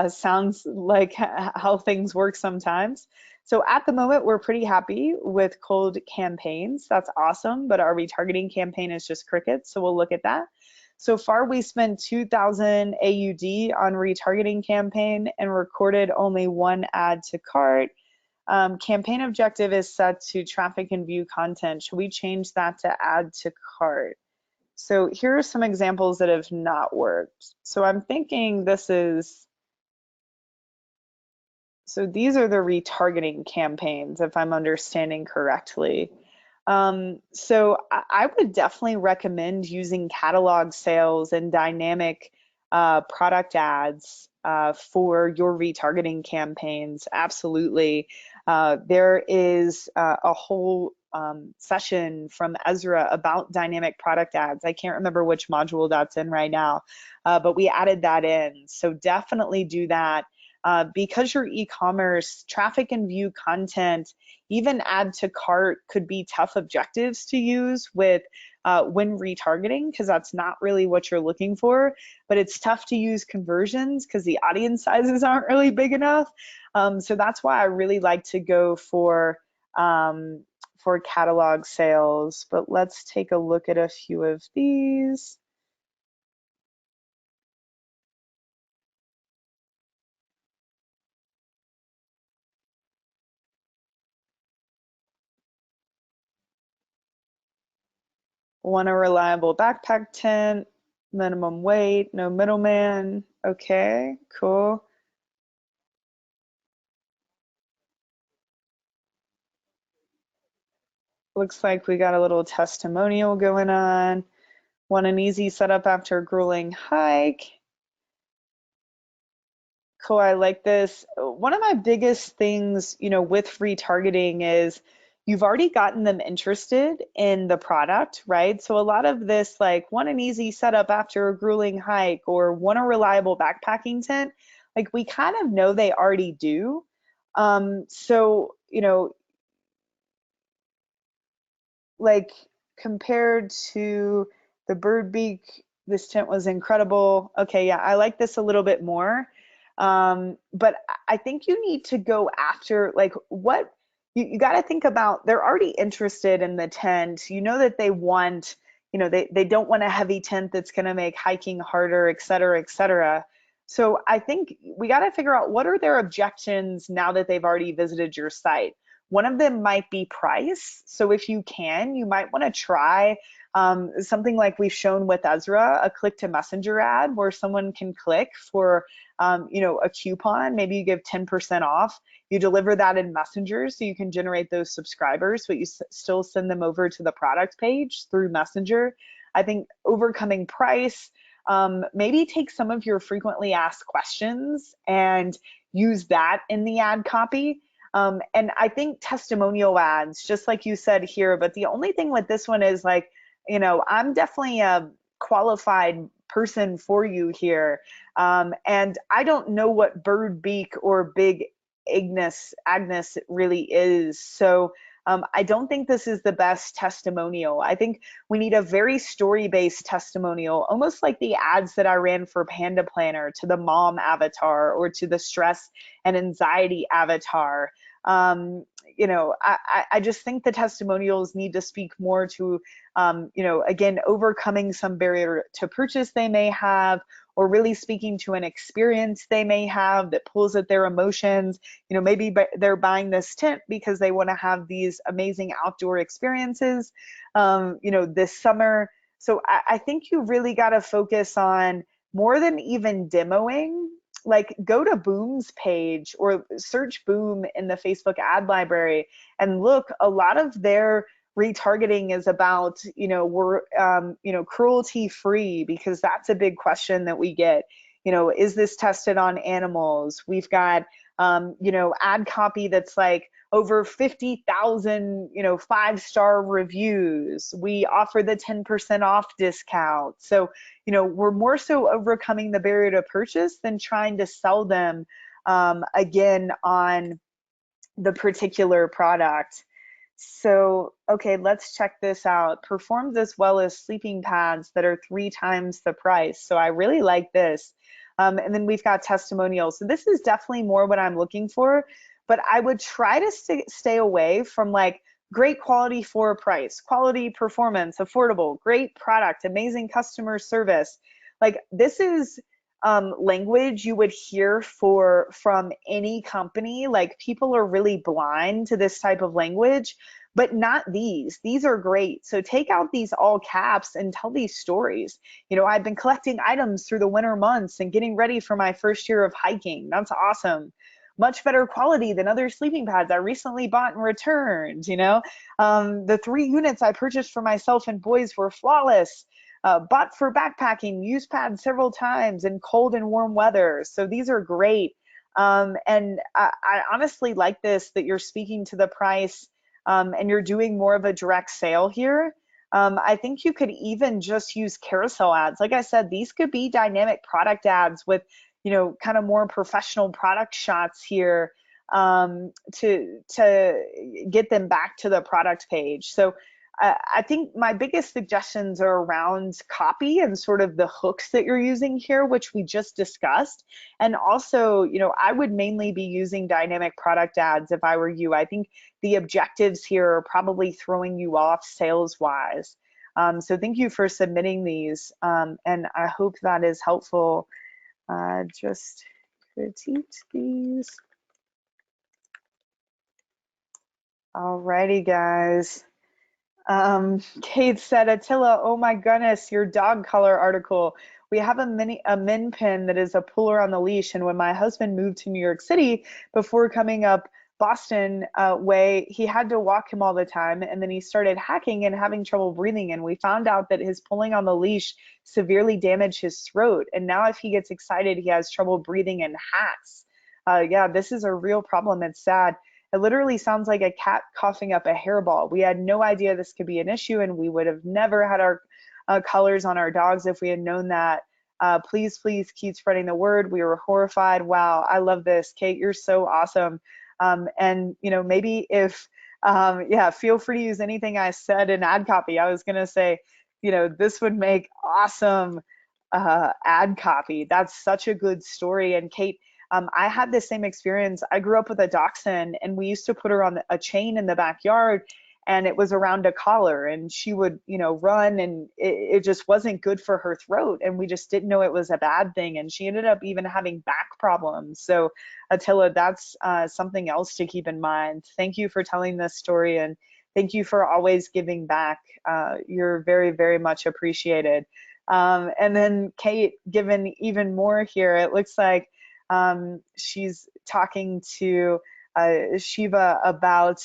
Sounds like how things work sometimes. So at the moment, we're pretty happy with cold campaigns. That's awesome, but our retargeting campaign is just crickets. So we'll look at that. So far, we spent 2,000 AUD on retargeting campaign and recorded only one add to cart. Campaign objective is set to traffic and view content. Should we change that to add to cart? So here are some examples that have not worked. So I'm thinking these are the retargeting campaigns, if I'm understanding correctly. So I would definitely recommend using catalog sales and dynamic product ads for your retargeting campaigns. Absolutely. There is a whole session from Ezra about dynamic product ads. I can't remember which module that's in right now, but we added that in. So definitely do that. Because your e-commerce traffic and view content, even add to cart could be tough objectives to use with when retargeting, because that's not really what you're looking for, but it's tough to use conversions because the audience sizes aren't really big enough. So that's why I really like to go for catalog sales. But let's take a look at a few of these. Want a reliable backpack tent, minimum weight, no middleman. Okay, cool. Looks like we got a little testimonial going on. Want an easy setup after a grueling hike. Cool, I like this. One of my biggest things, with retargeting is you've already gotten them interested in the product, right? So a lot of this, like, want an easy setup after a grueling hike or want a reliable backpacking tent, like we kind of know they already do. So, like compared to the bird beak, this tent was incredible. Okay, yeah, I like this a little bit more. But I think you need to go after like what you got to think about. They're already interested in the tent. You know that they want, they don't want a heavy tent that's going to make hiking harder, et cetera, et cetera. So I think we got to figure out what are their objections now that they've already visited your site. One of them might be price. So if you can, you might want to try something like we've shown with Ezra, a click to messenger ad where someone can click for a coupon. Maybe you give 10% off. You deliver that in Messenger so you can generate those subscribers, but you still send them over to the product page through Messenger. I think overcoming price, maybe take some of your frequently asked questions and use that in the ad copy. And I think testimonial ads, just like you said here, but the only thing with this one is like, I'm definitely a qualified person for you here. And I don't know what bird beak or big Agnes really is. So I don't think this is the best testimonial. I think we need a very story-based testimonial, almost like the ads that I ran for Panda Planner to the mom avatar or to the stress and anxiety avatar. I just think the testimonials need to speak more to, again, overcoming some barrier to purchase they may have, or really speaking to an experience they may have that pulls at their emotions. You know, maybe they're buying this tent because they want to have these amazing outdoor experiences, you know, this summer. So I think you really got to focus on more than even demoing. Like, go to Boom's page or search Boom in the Facebook ad library and look. A lot of their retargeting is about, you know, we're you know, cruelty free, because that's a big question that we get. You know, is this tested on animals? We've got you know, ad copy that's like over 50,000, you know, 5-star reviews. We offer the 10% off discount. So, you know, we're more so overcoming the barrier to purchase than trying to sell them again on the particular product. So, okay, let's check this out. Performs as well as sleeping pads that are 3 times the price. So I really like this. And then we've got testimonials. So this is definitely more what I'm looking for, but I would try to stay away from like great quality for a price, quality, performance, affordable, great product, amazing customer service. Like, this is language you would hear from any company. Like, people are really blind to this type of language, but not these. These are great. So take out these all caps and tell these stories. You know, I've been collecting items through the winter months and getting ready for my first year of hiking. That's awesome. Much better quality than other sleeping pads I recently bought and returned. You know, the 3 units I purchased for myself and boys were flawless. Bought for backpacking, used pads several times in cold and warm weather. So these are great. And I honestly like this, that you're speaking to the price, and you're doing more of a direct sale here. I think you could even just use carousel ads. Like I said, these could be dynamic product ads with, you know, kind of more professional product shots here, to get them back to the product page. So I think my biggest suggestions are around copy and sort of the hooks that you're using here, which we just discussed. And also, you know, I would mainly be using dynamic product ads if I were you. I think the objectives here are probably throwing you off sales wise. So thank you for submitting these. And I hope that is helpful. Just critique these. Alrighty, guys. Kate said, Attila, oh my goodness, your dog collar article. We have a min pin that is a puller on the leash. And when my husband moved to New York City before coming up Boston way, he had to walk him all the time. And then he started hacking and having trouble breathing. And we found out that his pulling on the leash severely damaged his throat. And now if he gets excited, he has trouble breathing and hacks. Yeah, this is a real problem. It's sad. It literally sounds like a cat coughing up a hairball. We had no idea this could be an issue, and we would have never had our colors on our dogs if we had known that. Please, please keep spreading the word. We were horrified. Wow, I love this. Kate, you're so awesome. And, you know, maybe if, yeah, feel free to use anything I said in ad copy. I was going to say, you know, this would make awesome ad copy. That's such a good story. And Kate, I had the same experience. I grew up with a dachshund, and we used to put her on a chain in the backyard, and it was around a collar, and she would, you know, run, and it just wasn't good for her throat, and we just didn't know it was a bad thing, and she ended up even having back problems. So Attila, that's something else to keep in mind. Thank you for telling this story, and thank you for always giving back. You're very, very much appreciated. And then Kate, given even more here, it looks like she's talking to Shiva about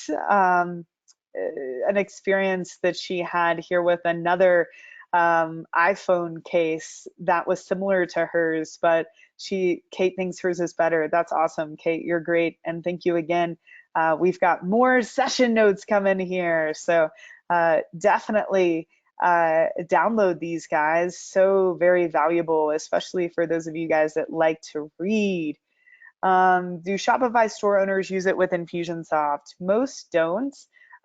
an experience that she had here with another iPhone case that was similar to hers, but Kate thinks hers is better. That's awesome, Kate. You're great, and thank you again. We've got more session notes coming here, so definitely download these, guys. So very valuable, especially for those of you guys that like to read. Do Shopify store owners use it with Infusionsoft? Most don't.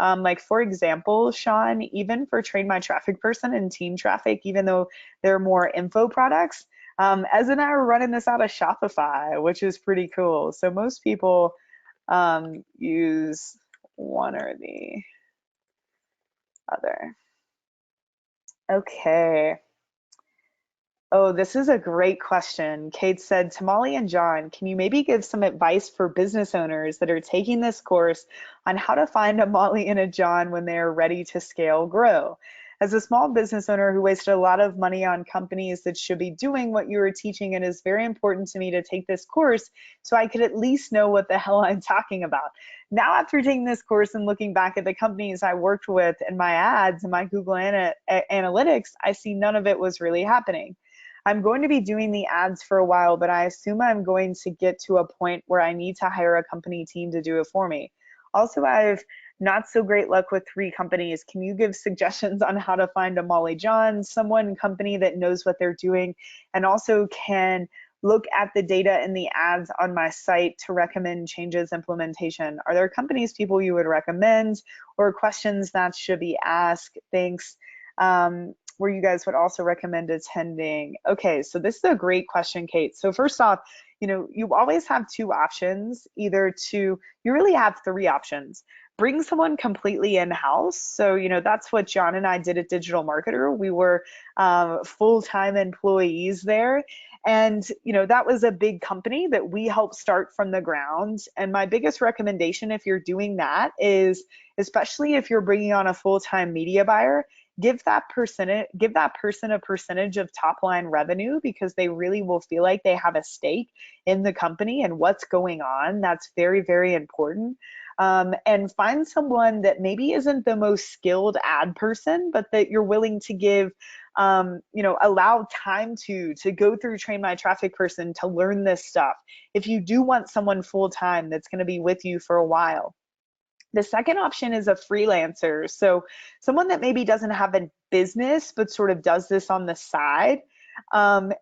Like, for example, Sean, even for Train My Traffic Person and Team Traffic, even though they're more info products, Ez and I are running this out of Shopify, which is pretty cool. So most people use one or the other. Okay. Oh, this is a great question. Kate said, Tamale and John, can you maybe give some advice for business owners that are taking this course on how to find a Molly and a John when they are ready to scale grow? As a small business owner who wasted a lot of money on companies that should be doing what you were teaching, it is very important to me to take this course so I could at least know what the hell I'm talking about. Now, after taking this course and looking back at the companies I worked with and my ads and my Google Analytics, I see none of it was really happening. I'm going to be doing the ads for a while, but I assume I'm going to get to a point where I need to hire a company team to do it for me. Also, I've not so great luck with 3 companies. Can you give suggestions on how to find a Molly John, someone company that knows what they're doing, and also can look at the data in the ads on my site to recommend changes implementation? Are there companies, people you would recommend, or questions that should be asked? Thanks. Where you guys would also recommend attending. Okay, so this is a great question, Kate. So first off, you always have 2 options, you really have 3 options. Bring someone completely in-house. So, that's what John and I did at Digital Marketer. We were full-time employees there. And, that was a big company that we helped start from the ground. And my biggest recommendation if you're doing that is, especially if you're bringing on a full-time media buyer, give that person a percentage of top line revenue, because they really will feel like they have a stake in the company and what's going on. That's very, very important. And find someone that maybe isn't the most skilled ad person, but that you're willing to give, allow time to go through Train My Traffic Person to learn this stuff. If you do want someone full time that's going to be with you for a while. The second option is a freelancer. So someone that maybe doesn't have a business, but sort of does this on the side. And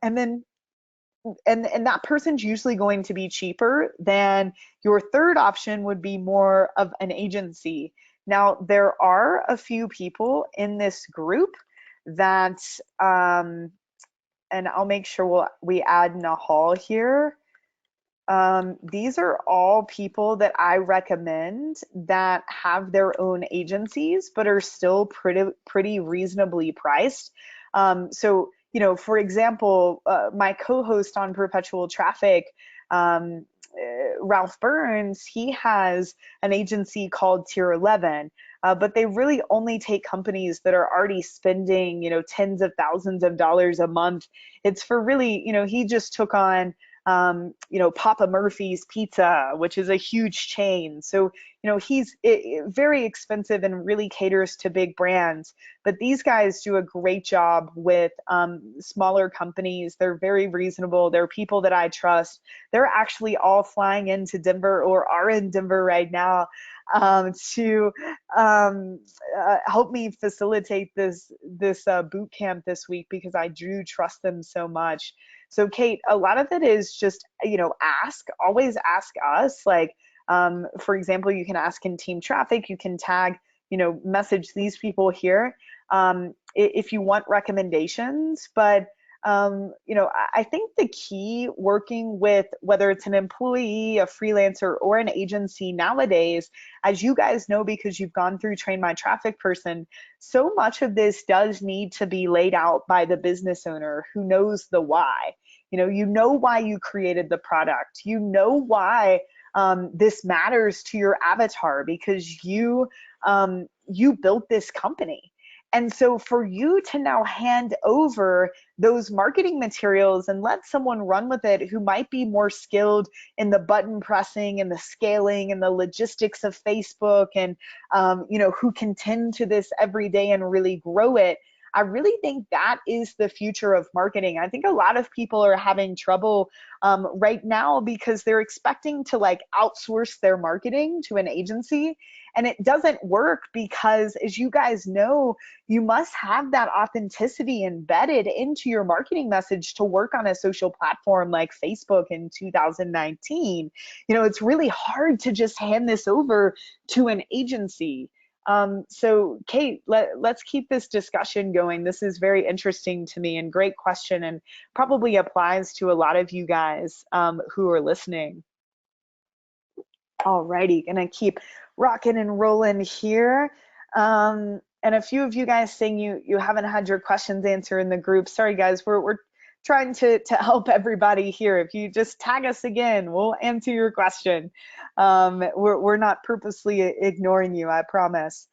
that person's usually going to be cheaper than your third option would be more of an agency. Now, there are a few people in this group that, and I'll make sure we add Nahal here. These are all people that I recommend that have their own agencies, but are still pretty reasonably priced. So, for example, my co-host on Perpetual Traffic, Ralph Burns, he has an agency called Tier 11, but they really only take companies that are already spending, tens of thousands of dollars a month. It's for really, he just took on Papa Murphy's Pizza, which is a huge chain. So, he's very expensive and really caters to big brands. But these guys do a great job with smaller companies. They're very reasonable. They're people that I trust. They're actually all flying into Denver or are in Denver right now to help me facilitate this boot camp this week, because I do trust them so much. So Kate, a lot of it is just, always ask us. Like, for example, you can ask in Team Traffic, you can tag, message these people here if you want recommendations. But, I think the key working with, whether it's an employee, a freelancer, or an agency nowadays, as you guys know, because you've gone through Train My Traffic Person, so much of this does need to be laid out by the business owner who knows the why. You know why you created the product. You know why this matters to your avatar, because you built this company. And so for you to now hand over those marketing materials and let someone run with it who might be more skilled in the button pressing and the scaling and the logistics of Facebook, and who can tend to this every day and really grow it, I really think that is the future of marketing. I think a lot of people are having trouble right now because they're expecting to outsource their marketing to an agency. And it doesn't work, because, as you guys know, you must have that authenticity embedded into your marketing message to work on a social platform like Facebook in 2019. It's really hard to just hand this over to an agency. So Kate, let's keep this discussion going. This is very interesting to me and great question, and probably applies to a lot of you guys who are listening. Alrighty, gonna keep rocking and rolling here. And a few of you guys saying you haven't had your questions answered in the group. Sorry guys, we're trying to help everybody here. If you just tag us again, we'll answer your question. We're not purposely ignoring you, I promise.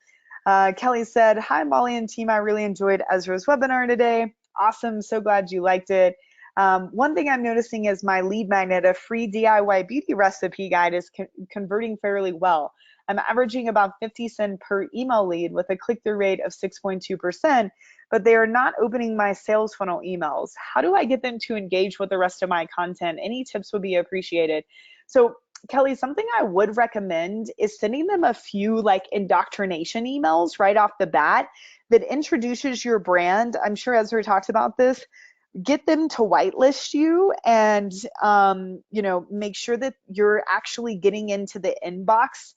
Kelly said, hi, Molly and team. I really enjoyed Ezra's webinar today. Awesome. So glad you liked it. One thing I'm noticing is my lead magnet, a free DIY beauty recipe guide, is converting fairly well. I'm averaging about 50 cents per email lead with a click-through rate of 6.2%, but they are not opening my sales funnel emails. How do I get them to engage with the rest of my content? Any tips would be appreciated. So Kelly, something I would recommend is sending them a few like indoctrination emails right off the bat that introduces your brand. I'm sure Ezra talked about this. Get them to whitelist you and make sure that you're actually getting into the inbox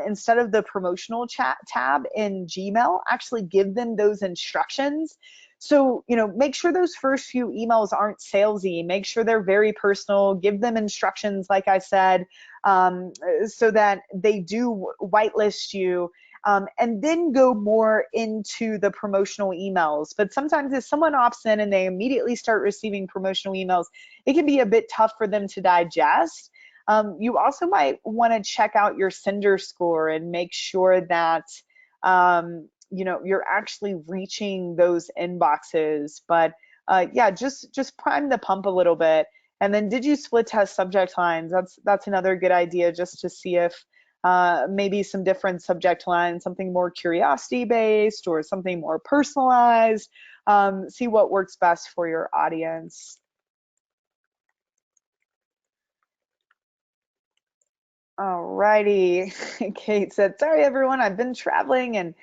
instead of the promotional chat tab in Gmail. Actually give them those instructions. So, make sure those first few emails aren't salesy. Make sure they're very personal. Give them instructions, like I said, so that they do whitelist you. And then go more into the promotional emails. But sometimes if someone opts in and they immediately start receiving promotional emails, it can be a bit tough for them to digest. You also might want to check out your sender score and make sure that you're actually reaching those inboxes. But yeah, just prime the pump a little bit. And then did you split test subject lines? That's another good idea, just to see if maybe some different subject lines, something more curiosity based or something more personalized. See what works best for your audience. Alrighty, Kate said, sorry everyone, I've been traveling and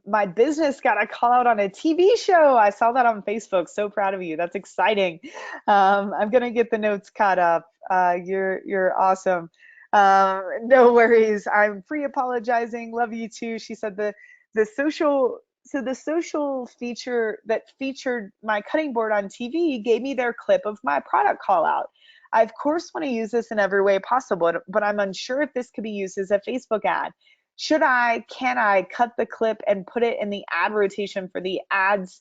my business got a call out on a TV show. I saw that on Facebook. So proud of you. That's exciting. I'm gonna get the notes caught up. You're awesome. No worries. I'm free apologizing. Love you too. She said the social feature that featured my cutting board on TV gave me their clip of my product call out. I of course want to use this in every way possible, but I'm unsure if this could be used as a Facebook ad. Can I cut the clip and put it in the ad rotation for the ads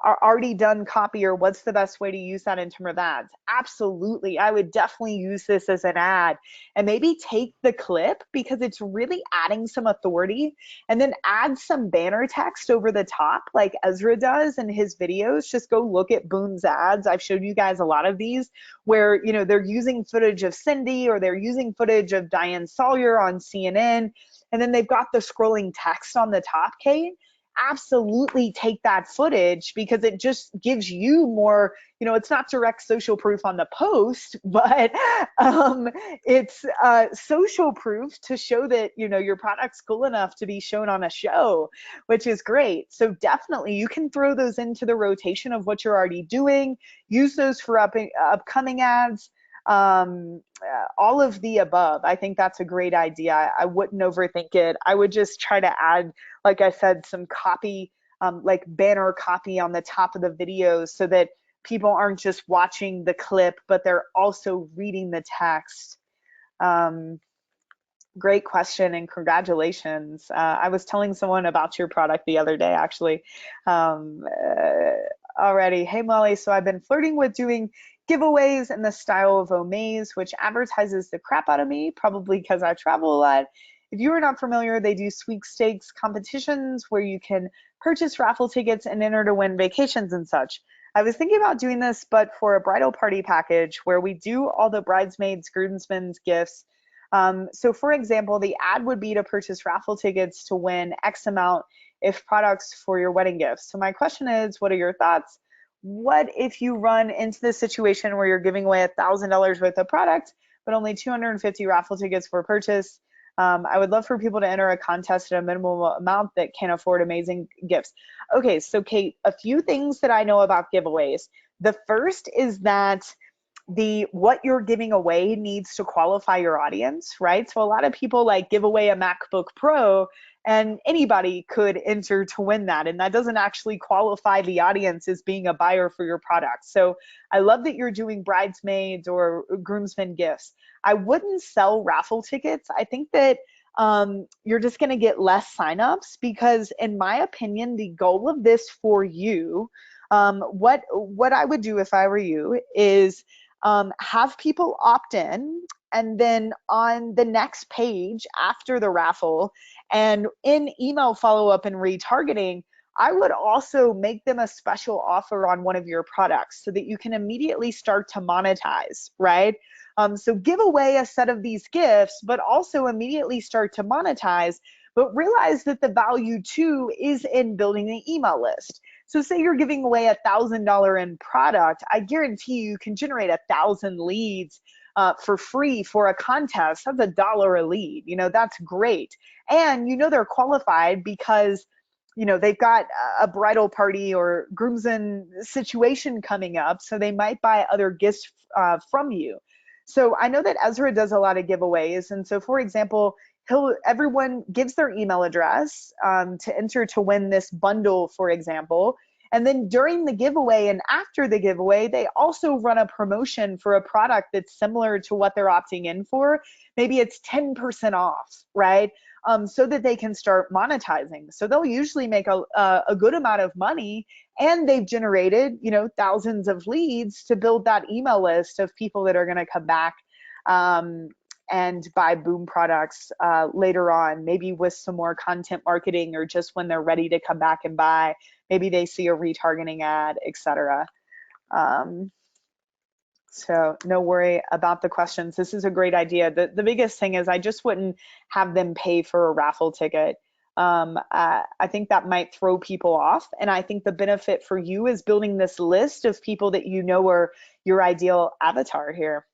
are already done copy, or what's the best way to use that in terms of ads? Absolutely. I would definitely use this as an ad and maybe take the clip because it's really adding some authority and then add some banner text over the top like Ezra does in his videos. Just go look at Boone's ads. I've showed you guys a lot of these where, they're using footage of Cindy or they're using footage of Diane Sawyer on CNN. And then they've got the scrolling text on the top, Kate. Absolutely take that footage because it just gives you more, it's not direct social proof on the post, but it's social proof to show that, your product's cool enough to be shown on a show, which is great. So definitely you can throw those into the rotation of what you're already doing, use those for upcoming ads. All of the above. I think that's a great idea. I wouldn't overthink it. I would just try to add, like I said, some copy, like banner copy on the top of the videos so that people aren't just watching the clip, but they're also reading the text. Great question and congratulations. I was telling someone about your product the other day, actually. Already. Hey, Molly, so I've been flirting with doing giveaways in the style of Omaze, which advertises the crap out of me, probably because I travel a lot. If you are not familiar, they do sweepstakes competitions where you can purchase raffle tickets and enter to win vacations and such. I was thinking about doing this, but for a bridal party package where we do all the bridesmaids, groomsmen's gifts. So for example, the ad would be to purchase raffle tickets to win X amount if products for your wedding gifts. So my question is, what are your thoughts? What if you run into this situation where you're giving away $1,000 worth of product, but only 250 raffle tickets for purchase? I would love for people to enter a contest at a minimal amount that can afford amazing gifts. Okay, so Kate, a few things that I know about giveaways. The first is that what you're giving away needs to qualify your audience, right? So a lot of people like give away a MacBook Pro and anybody could enter to win that. And that doesn't actually qualify the audience as being a buyer for your product. So I love that you're doing bridesmaids or groomsmen gifts. I wouldn't sell raffle tickets. I think that you're just going to get less signups because in my opinion, the goal of this for you What I would do if I were you is have people opt in, and then on the next page after the raffle and in email follow-up and retargeting, I would also make them a special offer on one of your products so that you can immediately start to monetize, right? So give away a set of these gifts, but also immediately start to monetize. But realize that the value too is in building an email list. So say you're giving away $1,000 in product, I guarantee you can generate 1,000 leads for free for a contest. That's $1 a lead. That's great. And they're qualified because they've got a bridal party or groomsmen situation coming up, so they might buy other gifts from you. So I know that Ezra does a lot of giveaways, and so for example, everyone gives their email address to enter to win this bundle, for example. And then during the giveaway and after the giveaway, they also run a promotion for a product that's similar to what they're opting in for. Maybe it's 10% off, right? So that they can start monetizing. So they'll usually make a good amount of money, and they've generated, thousands of leads to build that email list of people that are going to come back and buy Boom products later on, maybe with some more content marketing, or just when they're ready to come back and buy. Maybe they see a retargeting ad, etc. So no worry about the questions. This is a great idea. The biggest thing is I just wouldn't have them pay for a raffle ticket. I think that might throw people off. And I think the benefit for you is building this list of people that are your ideal avatar here.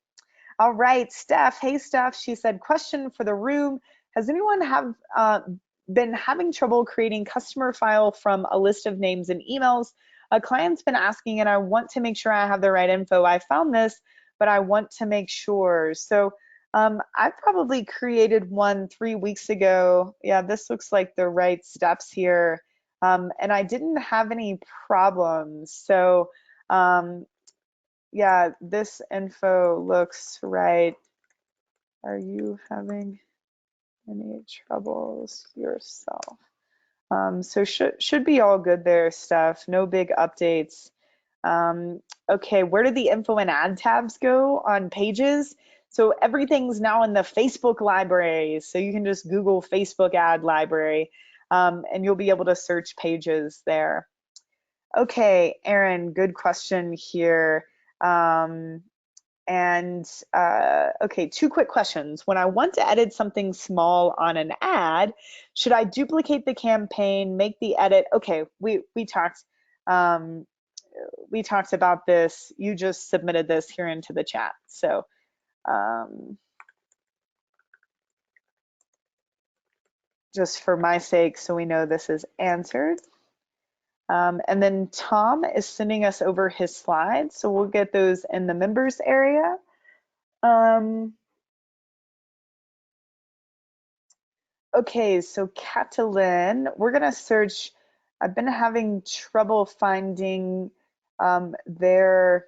All right, Steph. Hey, Steph. She said, question for the room. Has anyone been having trouble creating customer file from a list of names and emails? A client's been asking, and I want to make sure I have the right info. I found this, but I want to make sure. So I probably created one 3 weeks ago. Yeah, this looks like the right steps here. And I didn't have any problems. So yeah, this info looks right. Are you having any troubles yourself? So should be all good there, Steph. No big updates. Okay, where did the info and ad tabs go on pages? So everything's now in the Facebook library. So you can just Google Facebook ad library, and you'll be able to search pages there. Okay, Aaron, good question here. Okay, 2 quick questions. When I want to edit something small on an ad, should I duplicate the campaign, make the edit? Okay, we talked about this. You just submitted this here into the chat. So just for my sake, so we know this is answered. And then Tom is sending us over his slides, so we'll get those in the members area. Okay, so Catalin, we're gonna search. I've been having trouble finding their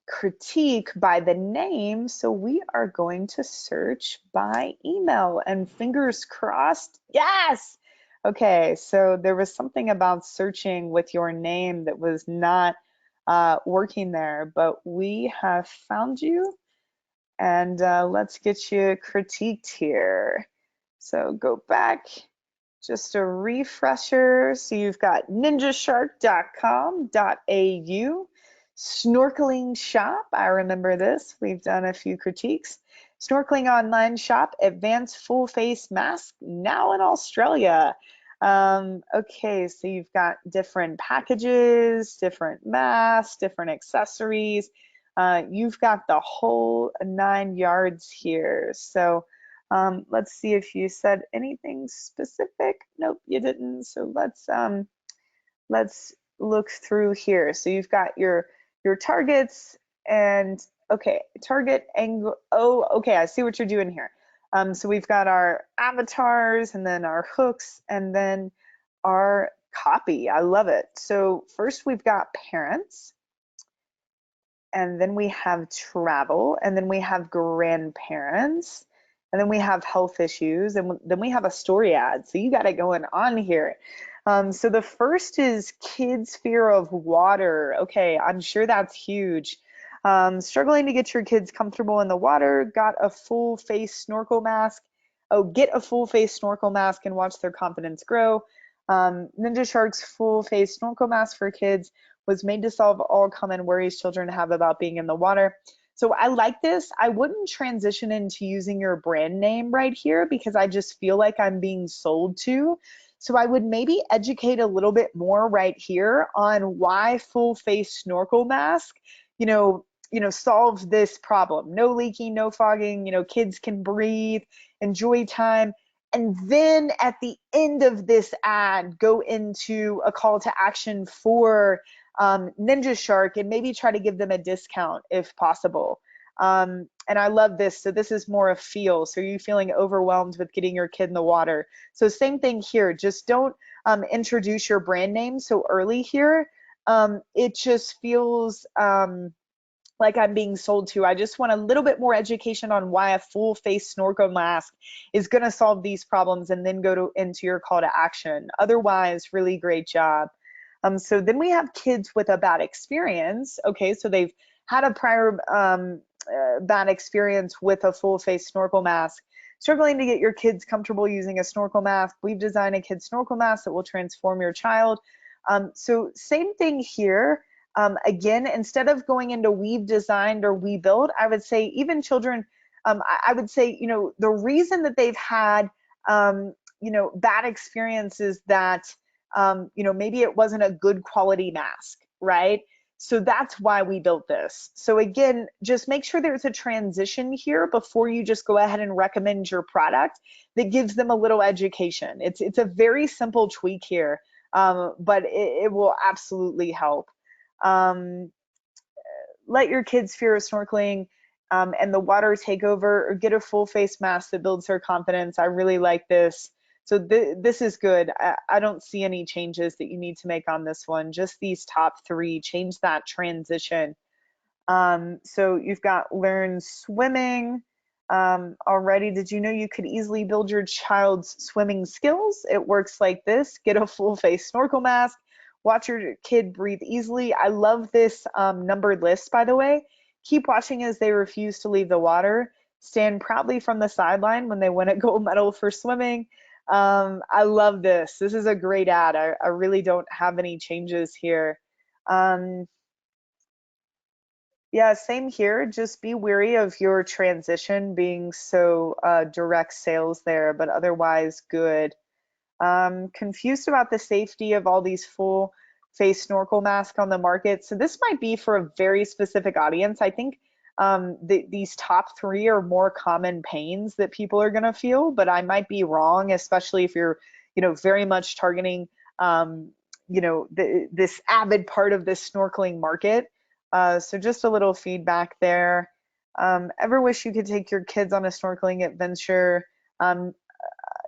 critique by the name, so we are going to search by email, and fingers crossed, yes! Okay, so there was something about searching with your name that was not working there, but we have found you. And let's get you critiqued here. So go back, just a refresher. So you've got ninjashark.com.au, snorkeling shop. I remember this. We've done a few critiques. Snorkeling online shop, advanced full face mask, now in Australia. Okay, so you've got different packages, different masks, different accessories. You've got the whole 9 yards here. So let's see if you said anything specific. Nope, you didn't. So let's look through here. So you've got your targets, and okay, target angle. Oh, okay, I see what you're doing here. So we've got our avatars, and then our hooks, and then our copy. I love it. So first we've got parents, and then we have travel, and then we have grandparents, and then we have health issues, and then we have a story ad. So you got it going on here. So the first is kids' fear of water. Okay, I'm sure that's huge. Struggling to get your kids comfortable in the water, got a full face snorkel mask. Oh, get a full face snorkel mask and watch their confidence grow. Ninja Shark's full face snorkel mask for kids was made to solve all common worries children have about being in the water. So I like this. I wouldn't transition into using your brand name right here because I just feel like I'm being sold to. So I would maybe educate a little bit more right here on why full face snorkel mask, solves this problem. No leaking, no fogging, kids can breathe, enjoy time. And then at the end of this ad, go into a call to action for Ninja Shark and maybe try to give them a discount if possible. And I love this. So this is more a feel. So you're feeling overwhelmed with getting your kid in the water. So same thing here. Just don't introduce your brand name so early here. It just feels like I'm being sold to. I just want a little bit more education on why a full face snorkel mask is going to solve these problems and then into your call to action. Otherwise, really great job. So then we have kids with a bad experience. Okay, so they've had a prior bad experience with a full face snorkel mask. Struggling to get your kids comfortable using a snorkel mask. We've designed a kid snorkel mask that will transform your child. So same thing here. Again, instead of going into we've designed or we build, I would say even children, I would say, the reason that they've had, bad experiences that, maybe it wasn't a good quality mask, right? So that's why we built this. So again, just make sure there's a transition here before you just go ahead and recommend your product that gives them a little education. It's a very simple tweak here, but it will absolutely help. Um, let your kids fear of snorkeling and the water take over, or get a full face mask that builds their confidence. I really like this. So this is good. I don't see any changes that you need to make on this one. Just these top three, change that transition. So you've got learn swimming already. Did you know you could easily build your child's swimming skills? It works like this. Get a full face snorkel mask. Watch your kid breathe easily. I love this numbered list, by the way. Keep watching as they refuse to leave the water. Stand proudly from the sideline when they win a gold medal for swimming. I love this. This is a great ad. I really don't have any changes here. Um, yeah, same here. Just be wary of your transition being so direct sales there, but otherwise good. Confused about the safety of all these full face snorkel masks on the market. So this might be for a very specific audience. I think these top three are more common pains that people are going to feel, but I might be wrong, especially if you're, very much targeting, this avid part of this snorkeling market. So just a little feedback there. Ever wish you could take your kids on a snorkeling adventure?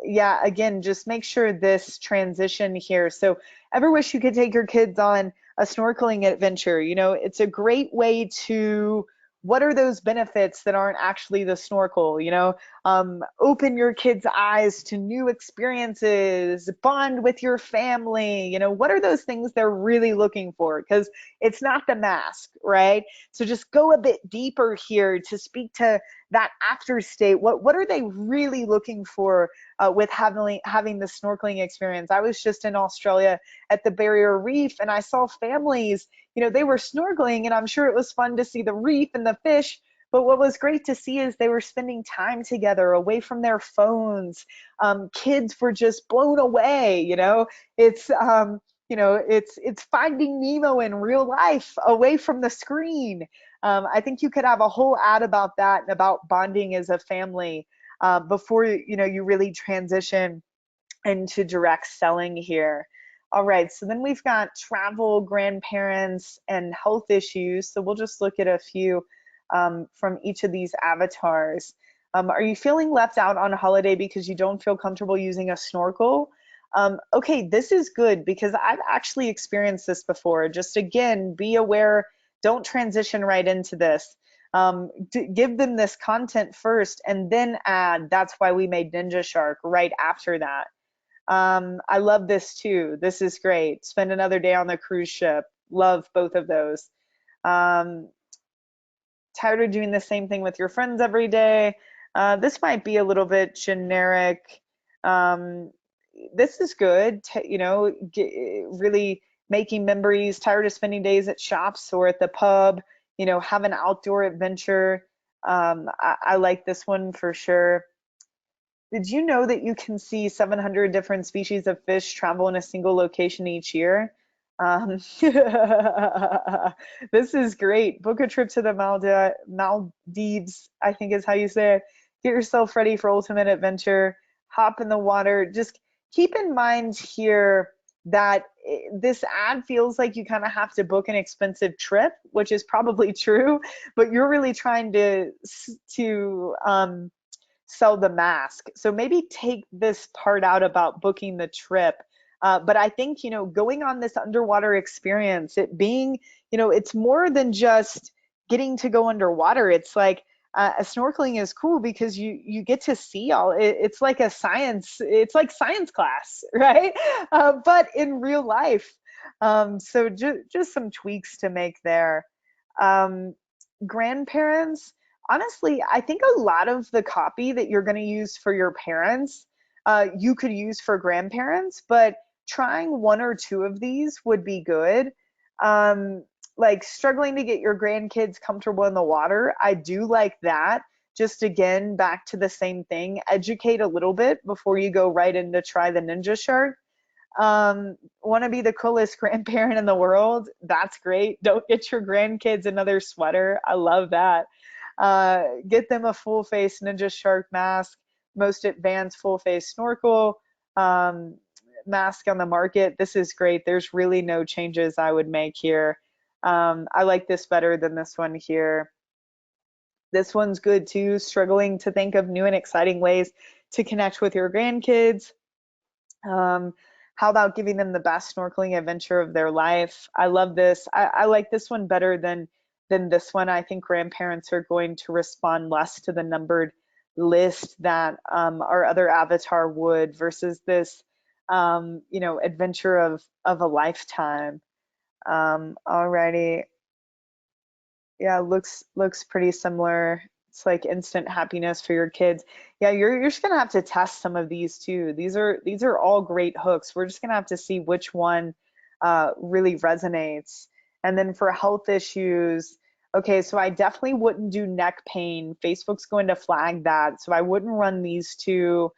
Yeah, again, just make sure this transition here. So ever wish you could take your kids on a snorkeling adventure? It's a great way to, what are those benefits that aren't actually the snorkel? Open your kids' eyes to new experiences, bond with your family. What are those things they're really looking for? Because it's not the mask, right? So just go a bit deeper here to speak to that after state. What are they really looking for with having the snorkeling experience? I was just in Australia at the Barrier Reef, and I saw families, they were snorkeling, and I'm sure it was fun to see the reef and the fish. But what was great to see is they were spending time together away from their phones. Kids were just blown away. It's it's Finding Nemo in real life away from the screen. I think you could have a whole ad about that and about bonding as a family before you really transition into direct selling here. All right, so then we've got travel, grandparents, and health issues. So we'll just look at a few from each of these avatars. Are you feeling left out on holiday because you don't feel comfortable using a snorkel? Okay, this is good because I've actually experienced this before. Just again, be aware, don't transition right into this. Give them this content first and then add, that's why we made Ninja Shark right after that. I love this too. This is great. Spend another day on the cruise ship. Love both of those. Um, Tired of doing the same thing with your friends every day. This might be a little bit generic. Um, this is good. Really making memories. Tired of spending days at shops or at the pub. Have an outdoor adventure. I like this one for sure. Did you know that you can see 700 different species of fish travel in a single location each year? This is great. Book a trip to the Maldives, I think is how you say it. Get yourself ready for ultimate adventure. Hop in the water. Just keep in mind here that this ad feels like you kind of have to book an expensive trip, which is probably true, but you're really trying to sell the mask. So maybe take this part out about booking the trip. But I think, going on this underwater experience, it being, it's more than just getting to go underwater. It's like snorkeling is cool because you get to see it's like it's like science class, right? But in real life. So just some tweaks to make there. Um, Grandparents, honestly, I think a lot of the copy that you're going to use for your parents, you could use for grandparents, but trying one or two of these would be good. Um, like struggling to get your grandkids comfortable in the water, I do like that. Just again, back to the same thing, educate a little bit before you go right into try the Ninja Shark. Want to be the coolest grandparent in the world? That's great. Don't get your grandkids another sweater. I love that. Get them a full face Ninja Shark mask, most advanced full face snorkel um, mask on the market. This is great. There's really no changes I would make here. I like this better than this one here. This one's good too. Struggling to think of new and exciting ways to connect with your grandkids. Um, how about giving them the best snorkeling adventure of their life? I love this. I like this one better than this one. I think grandparents are going to respond less to the numbered list that our other avatar would versus this adventure of a lifetime. Alrighty. Yeah, looks pretty similar. It's like instant happiness for your kids. Yeah, you're just gonna have to test some of these too. These are all great hooks. We're just gonna have to see which one really resonates. And then for health issues, okay, so I definitely wouldn't do neck pain. Facebook's going to flag that, so I wouldn't run these two.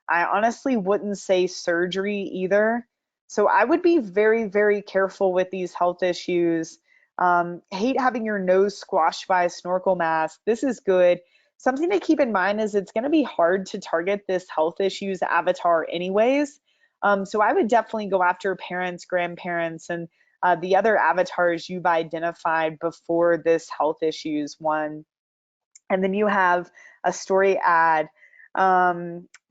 I honestly wouldn't say surgery either. So I would be very, very careful with these health issues. Hate having your nose squashed by a snorkel mask. This is good. Something to keep in mind is it's going to be hard to target this health issues avatar anyways. So I would definitely go after parents, grandparents, and the other avatars you've identified before this health issues one. And then you have a story ad.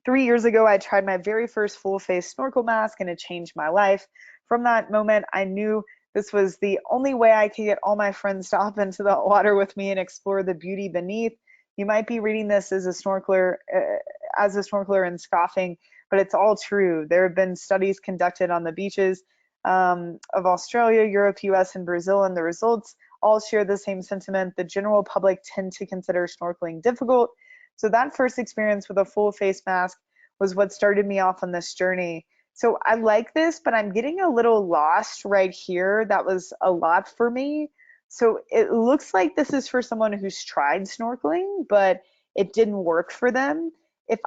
3 years ago, I tried my very first full face snorkel mask and it changed my life. From that moment, I knew this was the only way I could get all my friends to hop into the water with me and explore the beauty beneath. You might be reading this as a snorkeler and scoffing, but it's all true. There have been studies conducted on the beaches of Australia, Europe, US, and Brazil, and the results all share the same sentiment. The general public tend to consider snorkeling difficult. So that first experience with a full face mask was what started me off on this journey. So I like this, but I'm getting a little lost right here. That was a lot for me. So it looks like this is for someone who's tried snorkeling, but it didn't work for them. If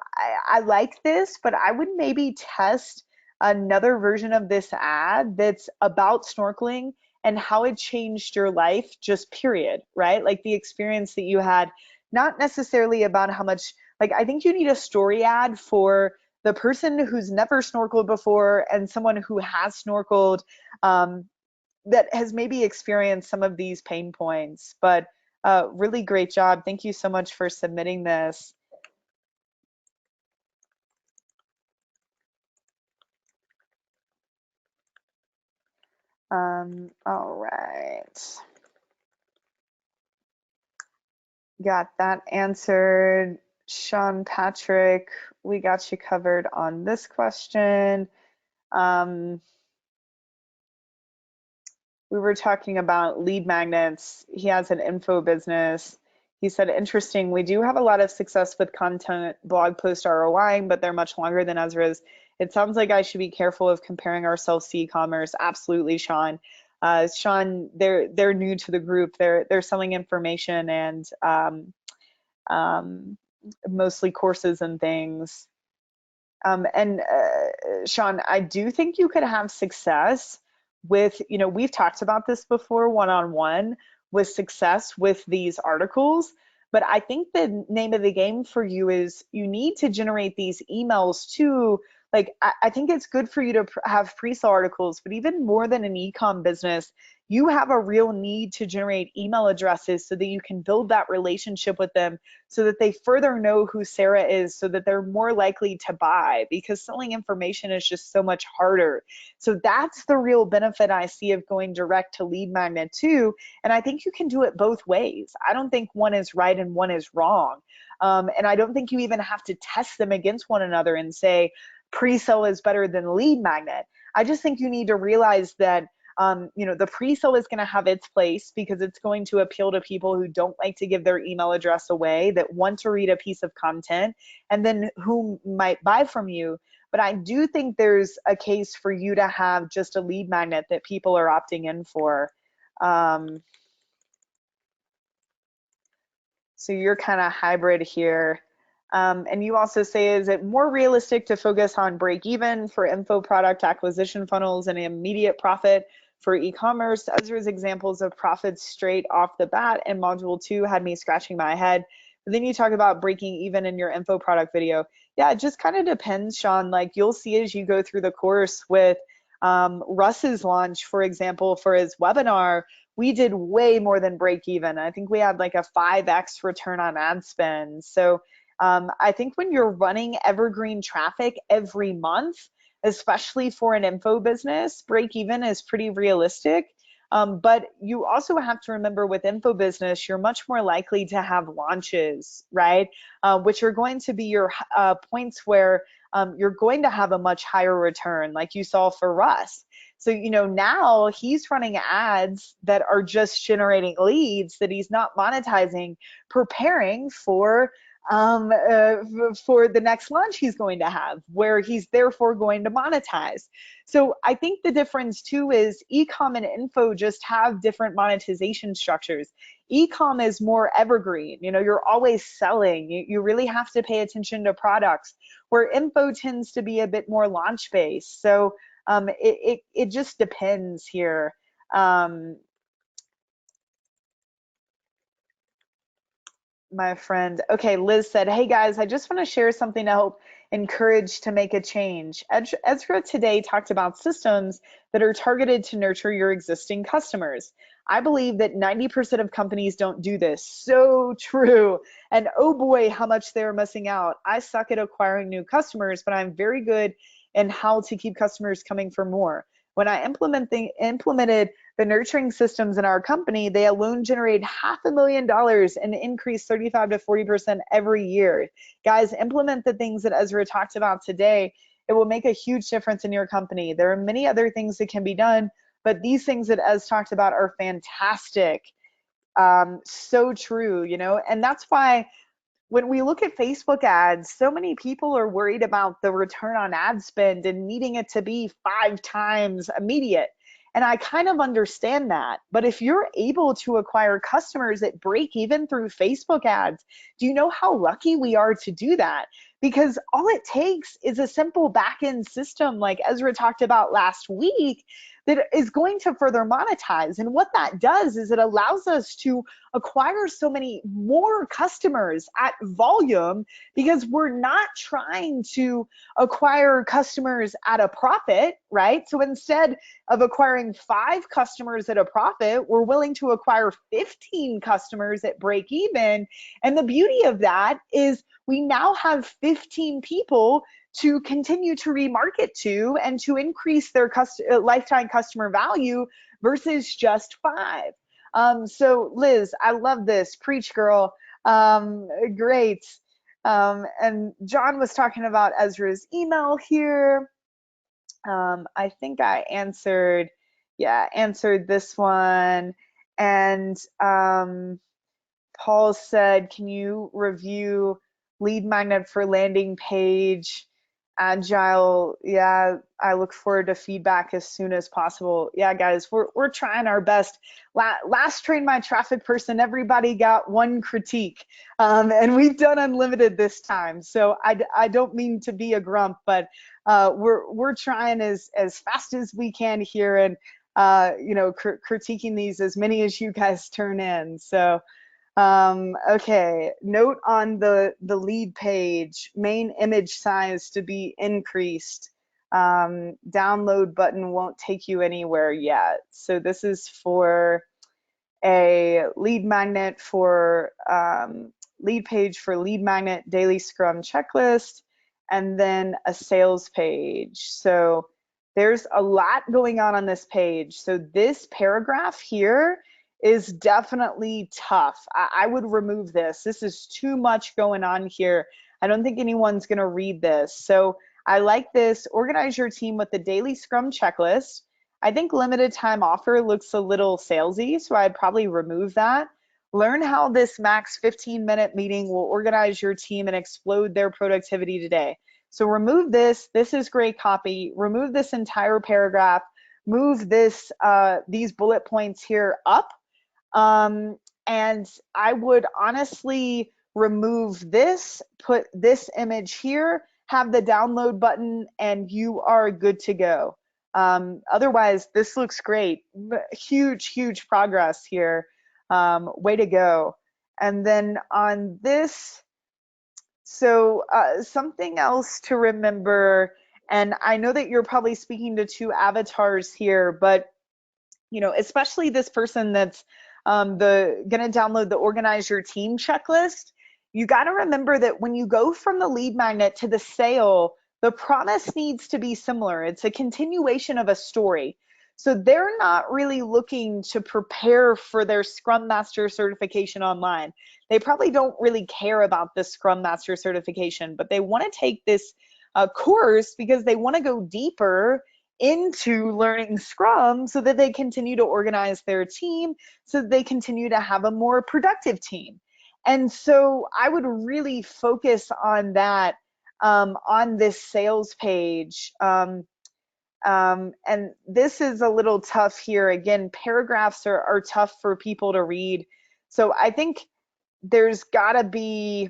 I like this, but I would maybe test another version of this ad that's about snorkeling and how it changed your life, just period, right? Like the experience that you had, not necessarily about how much, like, I think you need a story ad for the person who's never snorkeled before and someone who has snorkeled um, that has maybe experienced some of these pain points. But really great job. Thank you so much for submitting this. All right. Got that answered. Sean Patrick, we got you covered on this question. Um, we were talking about lead magnets. He has an info business. He said, interesting. We do have a lot of success with content blog post ROI, but they're much longer than Ezra's. It sounds like I should be careful of comparing ourselves to e-commerce. Absolutely, Sean. Sean, they're new to the group. They're selling information and um, mostly courses and things. And Sean, I do think you could have success with, we've talked about this before one-on-one with success with these articles, but I think the name of the game for you is you need to generate these emails too. Like, I think it's good for you to have pre-sale articles, but even more than an e-com business, you have a real need to generate email addresses so that you can build that relationship with them so that they further know who Sarah is so that they're more likely to buy because selling information is just so much harder. So that's the real benefit I see of going direct to lead magnet too. And I think you can do it both ways. I don't think one is right and one is wrong. And I don't think you even have to test them against one another and say pre-sale is better than lead magnet. I just think you need to realize that the pre-sale is going to have its place because it's going to appeal to people who don't like to give their email address away, that want to read a piece of content, and then who might buy from you. But I do think there's a case for you to have just a lead magnet that people are opting in for. So you're kind of hybrid here. And you also say, is it more realistic to focus on break even for info product acquisition funnels and immediate profit for e-commerce? Ezra's examples of profits straight off the bat in module 2 had me scratching my head. But then you talk about breaking even in your info product video. Yeah, it just kind of depends, Sean. Like you'll see as you go through the course with Russ's launch, for example, for his webinar, we did way more than break even. I think we had like a 5x return on ad spend. So I think when you're running evergreen traffic every month, especially for an info business, break even is pretty realistic. But you also have to remember with info business, you're much more likely to have launches, right? Which are going to be your points where you're going to have a much higher return, like you saw for Russ. So, now he's running ads that are just generating leads that he's not monetizing, preparing for the next launch he's going to have, where he's therefore going to monetize. So I think the difference too is ecom and info just have different monetization structures. Ecom is more evergreen. You're always selling. You really have to pay attention to products, where info tends to be a bit more launch based. So it just depends here. My friend. Okay, Liz said, hey guys, I just want to share something to help encourage to make a change. Ezra today talked about systems that are targeted to nurture your existing customers. I believe that 90% of companies don't do this. So true. And oh boy, how much they're missing out. I suck at acquiring new customers, but I'm very good in how to keep customers coming for more. When I implemented the nurturing systems in our company, they alone generate $500,000 and increase 35 to 40% every year. Guys, implement the things that Ezra talked about today. It will make a huge difference in your company. There are many other things that can be done, but these things that Ez talked about are fantastic. So true, and that's why when we look at Facebook ads, so many people are worried about the return on ad spend and needing it to be 5 times immediate. And I kind of understand that. But if you're able to acquire customers that break even through Facebook ads, do you know how lucky we are to do that? Because all it takes is a simple back end system, like Ezra talked about last week, that is going to further monetize. And what that does is it allows us to acquire so many more customers at volume because we're not trying to acquire customers at a profit, right? So instead of acquiring 5 customers at a profit, we're willing to acquire 15 customers at break even. And the beauty of that is we now have 15 people to continue to remarket to and to increase their lifetime customer value versus just 5. So Liz, I love this. Preach, girl. Great. And John was talking about Ezra's email here. I think I answered, yeah, answered this one. And Paul said, can you review lead magnet for landing page, agile? Yeah, I look forward to feedback as soon as possible. Yeah, guys, we're trying our best. Last Train My Traffic person, everybody got one critique, and we've done unlimited this time. So I don't mean to be a grump, but we're trying as fast as we can here, and critiquing these as many as you guys turn in. So. Okay, note on the lead page, main image size to be increased. Download button won't take you anywhere yet. So this is for a lead magnet for lead page for lead magnet daily Scrum checklist, and then a sales page. So there's a lot going on this page. So this paragraph here is definitely tough. I would remove this. This is too much going on here. I don't think anyone's going to read this. So I like this. Organize your team with the daily Scrum checklist. I think limited time offer looks a little salesy, so I'd probably remove that. Learn how this max 15-minute meeting will organize your team and explode their productivity today. So remove this. This is great copy. Remove this entire paragraph. Move this these bullet points here up. And I would honestly remove this, put this image here, have the download button, and you are good to go. Otherwise, this looks great. Huge, huge progress here. Way to go. And then on this, so something else to remember, and I know that you're probably speaking to two avatars here, but especially this person that's gonna download the Organize Your Team checklist, you got to remember that when you go from the lead magnet to the sale, the promise needs to be similar. It's a continuation of a story. So they're not really looking to prepare for their Scrum Master certification online. They probably don't really care about the Scrum Master certification, but they want to take this course because they want to go deeper into learning Scrum so that they continue to organize their team, so that they continue to have a more productive team. And so I would really focus on that on this sales page. And this is a little tough here. Again, paragraphs are tough for people to read. So I think there's gotta be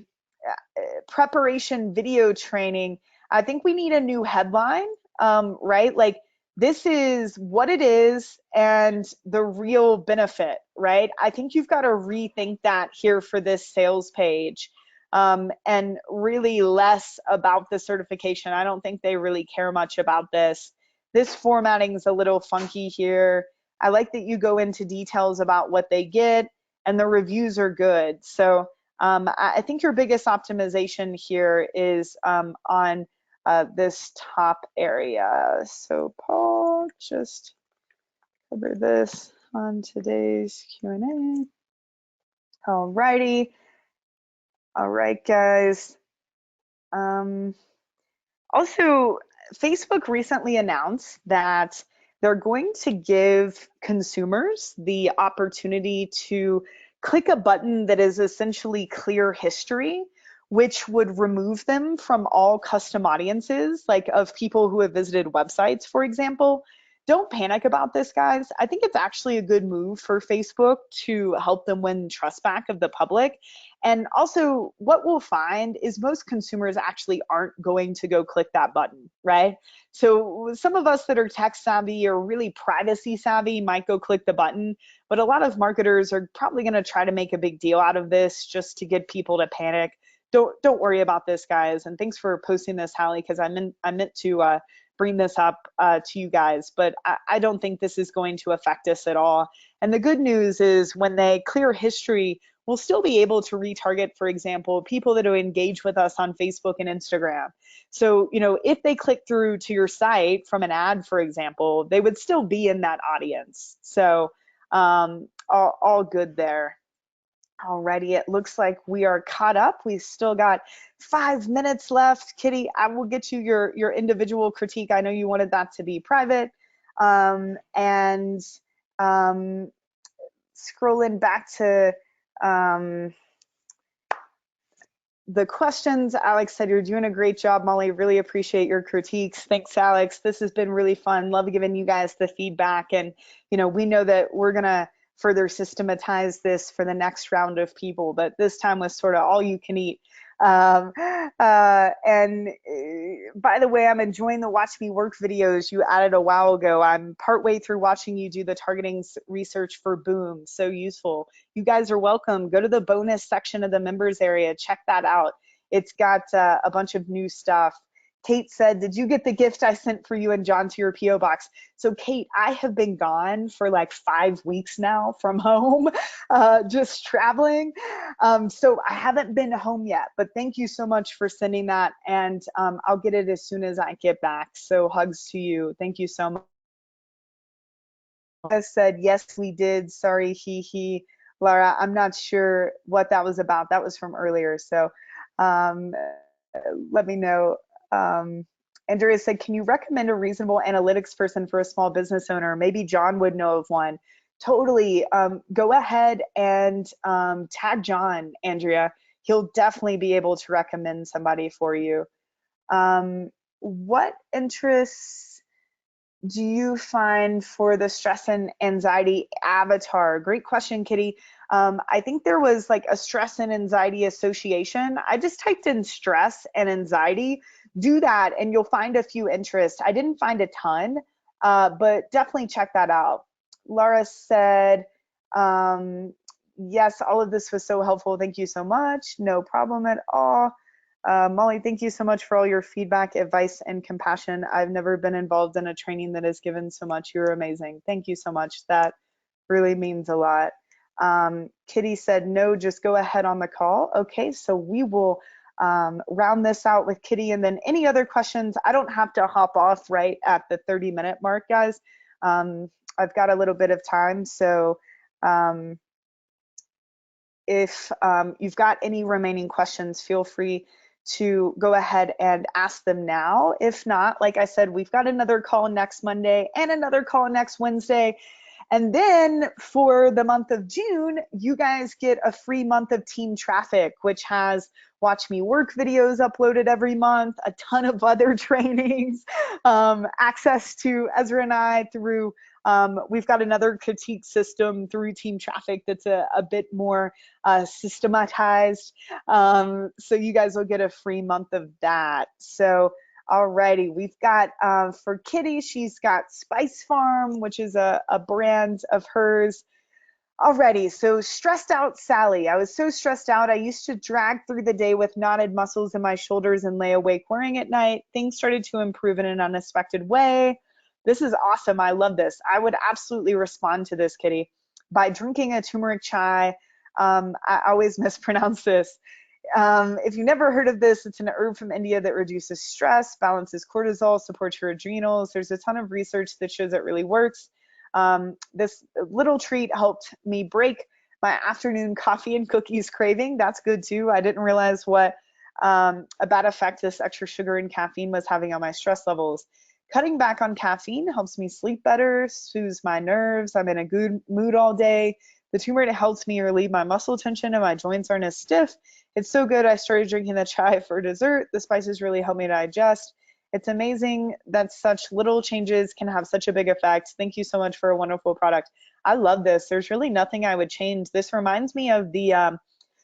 preparation video training. I think we need a new headline, right? Like, this is what it is and the real benefit, right? I think you've got to rethink that here for this sales page, and really less about the certification. I don't think they really care much about this. This formatting is a little funky here. I like that you go into details about what they get, and the reviews are good. So I think your biggest optimization here is on this top area. So Paul, just cover this on today's Q&A. All righty. All right, guys. Also, Facebook recently announced that they're going to give consumers the opportunity to click a button that is essentially clear history, which would remove them from all custom audiences, like of people who have visited websites, for example. Don't panic about this, guys. I think it's actually a good move for Facebook to help them win trust back of the public. And also, what we'll find is most consumers actually aren't going to go click that button, right? So some of us that are tech savvy or really privacy savvy might go click the button, but a lot of marketers are probably going to try to make a big deal out of this just to get people to panic. Don't worry about this, guys. And thanks for posting this, Hallie, because I meant to bring this up to you guys, but I don't think this is going to affect us at all. And the good news is when they clear history, we'll still be able to retarget, for example, people that will engage with us on Facebook and Instagram. So, if they click through to your site from an ad, for example, they would still be in that audience. So all good there. Alrighty, it looks like we are caught up. We've still got 5 minutes left. Kitty, I will get you your individual critique. I know you wanted that to be private. And scrolling back to um, the questions, Alex said, you're doing a great job, Molly. Really appreciate your critiques. Thanks, Alex. This has been really fun. Love giving you guys the feedback. And, we know that we're going to further systematize this for the next round of people, but this time was sort of all you can eat. And by the way, I'm enjoying the Watch Me Work videos you added a while ago. I'm partway through watching you do the targeting research for Boom. So useful. You guys are welcome. Go to the bonus section of the members area. Check that out. It's got a bunch of new stuff. Kate said, did you get the gift I sent for you and John to your P.O. box? So Kate, I have been gone for like 5 weeks now from home, just traveling. So I haven't been home yet, but thank you so much for sending that. And I'll get it as soon as I get back. So hugs to you. Thank you so much. I said, yes, we did. Sorry, he. Laura, I'm not sure what that was about. That was from earlier. So um, let me know. Andrea said, can you recommend a reasonable analytics person for a small business owner? Maybe John would know of one. Totally. Go ahead and tag John, Andrea. He'll definitely be able to recommend somebody for you. What interests do you find for the stress and anxiety avatar? Great question, Kitty. I think there was like a stress and anxiety association. I just typed in stress and anxiety. Do that and you'll find a few interests. I didn't find a ton, but definitely check that out. Laura said, yes, all of this was so helpful. Thank you so much. No problem at all. Molly, thank you so much for all your feedback, advice, and compassion. I've never been involved in a training that has given so much. You're amazing. Thank you so much. That really means a lot. Kitty said, no, just go ahead on the call. Okay, so we will round this out with Kitty, and then any other questions. I don't have to hop off right at the 30-minute mark, guys. I've got a little bit of time, so if you've got any remaining questions, feel free to go ahead and ask them now. If not, like I said, we've got another call next Monday and another call next Wednesday. And then for the month of June, you guys get a free month of Team Traffic, which has Watch Me Work videos uploaded every month, a ton of other trainings, access to Ezra and I through, we've got another critique system through Team Traffic that's a bit more systematized. So you guys will get a free month of that. So alrighty, we've got for Kitty, she's got Spice Farm, which is a brand of hers. Alrighty, so stressed out Sally. I was so stressed out. I used to drag through the day with knotted muscles in my shoulders and lay awake worrying at night. Things started to improve in an unexpected way. This is awesome. I love this. I would absolutely respond to this, Kitty, by drinking a turmeric chai. I always mispronounce this. If you've never heard of this, it's an herb from India that reduces stress, balances cortisol, supports your adrenals. There's a ton of research that shows it really works. This little treat helped me break my afternoon coffee and cookies craving. That's good too. I didn't realize what a bad effect this extra sugar and caffeine was having on my stress levels. Cutting back on caffeine helps me sleep better, soothes my nerves. I'm in a good mood all day. The turmeric helps me relieve my muscle tension and my joints aren't as stiff. It's so good. I started drinking the chai for dessert. The spices really help me digest. It's amazing that such little changes can have such a big effect. Thank you so much for a wonderful product. I love this. There's really nothing I would change. This reminds me of the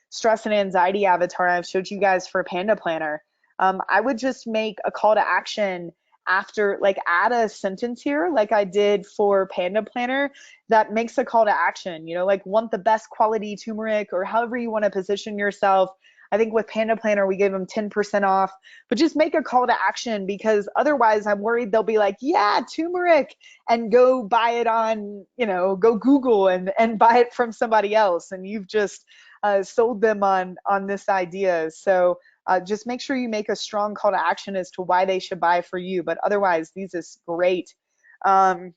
stress and anxiety avatar I've showed you guys for Panda Planner. I would just make a call to action after, like add a sentence here like I did for Panda Planner that makes a call to action, like want the best quality turmeric or however you want to position yourself. I think with Panda Planner, we gave them 10% off, but just make a call to action because otherwise I'm worried they'll be like, yeah, turmeric, and go buy it on, go Google and buy it from somebody else. And you've just sold them on this idea. So just make sure you make a strong call to action as to why they should buy for you. But otherwise, these is great. And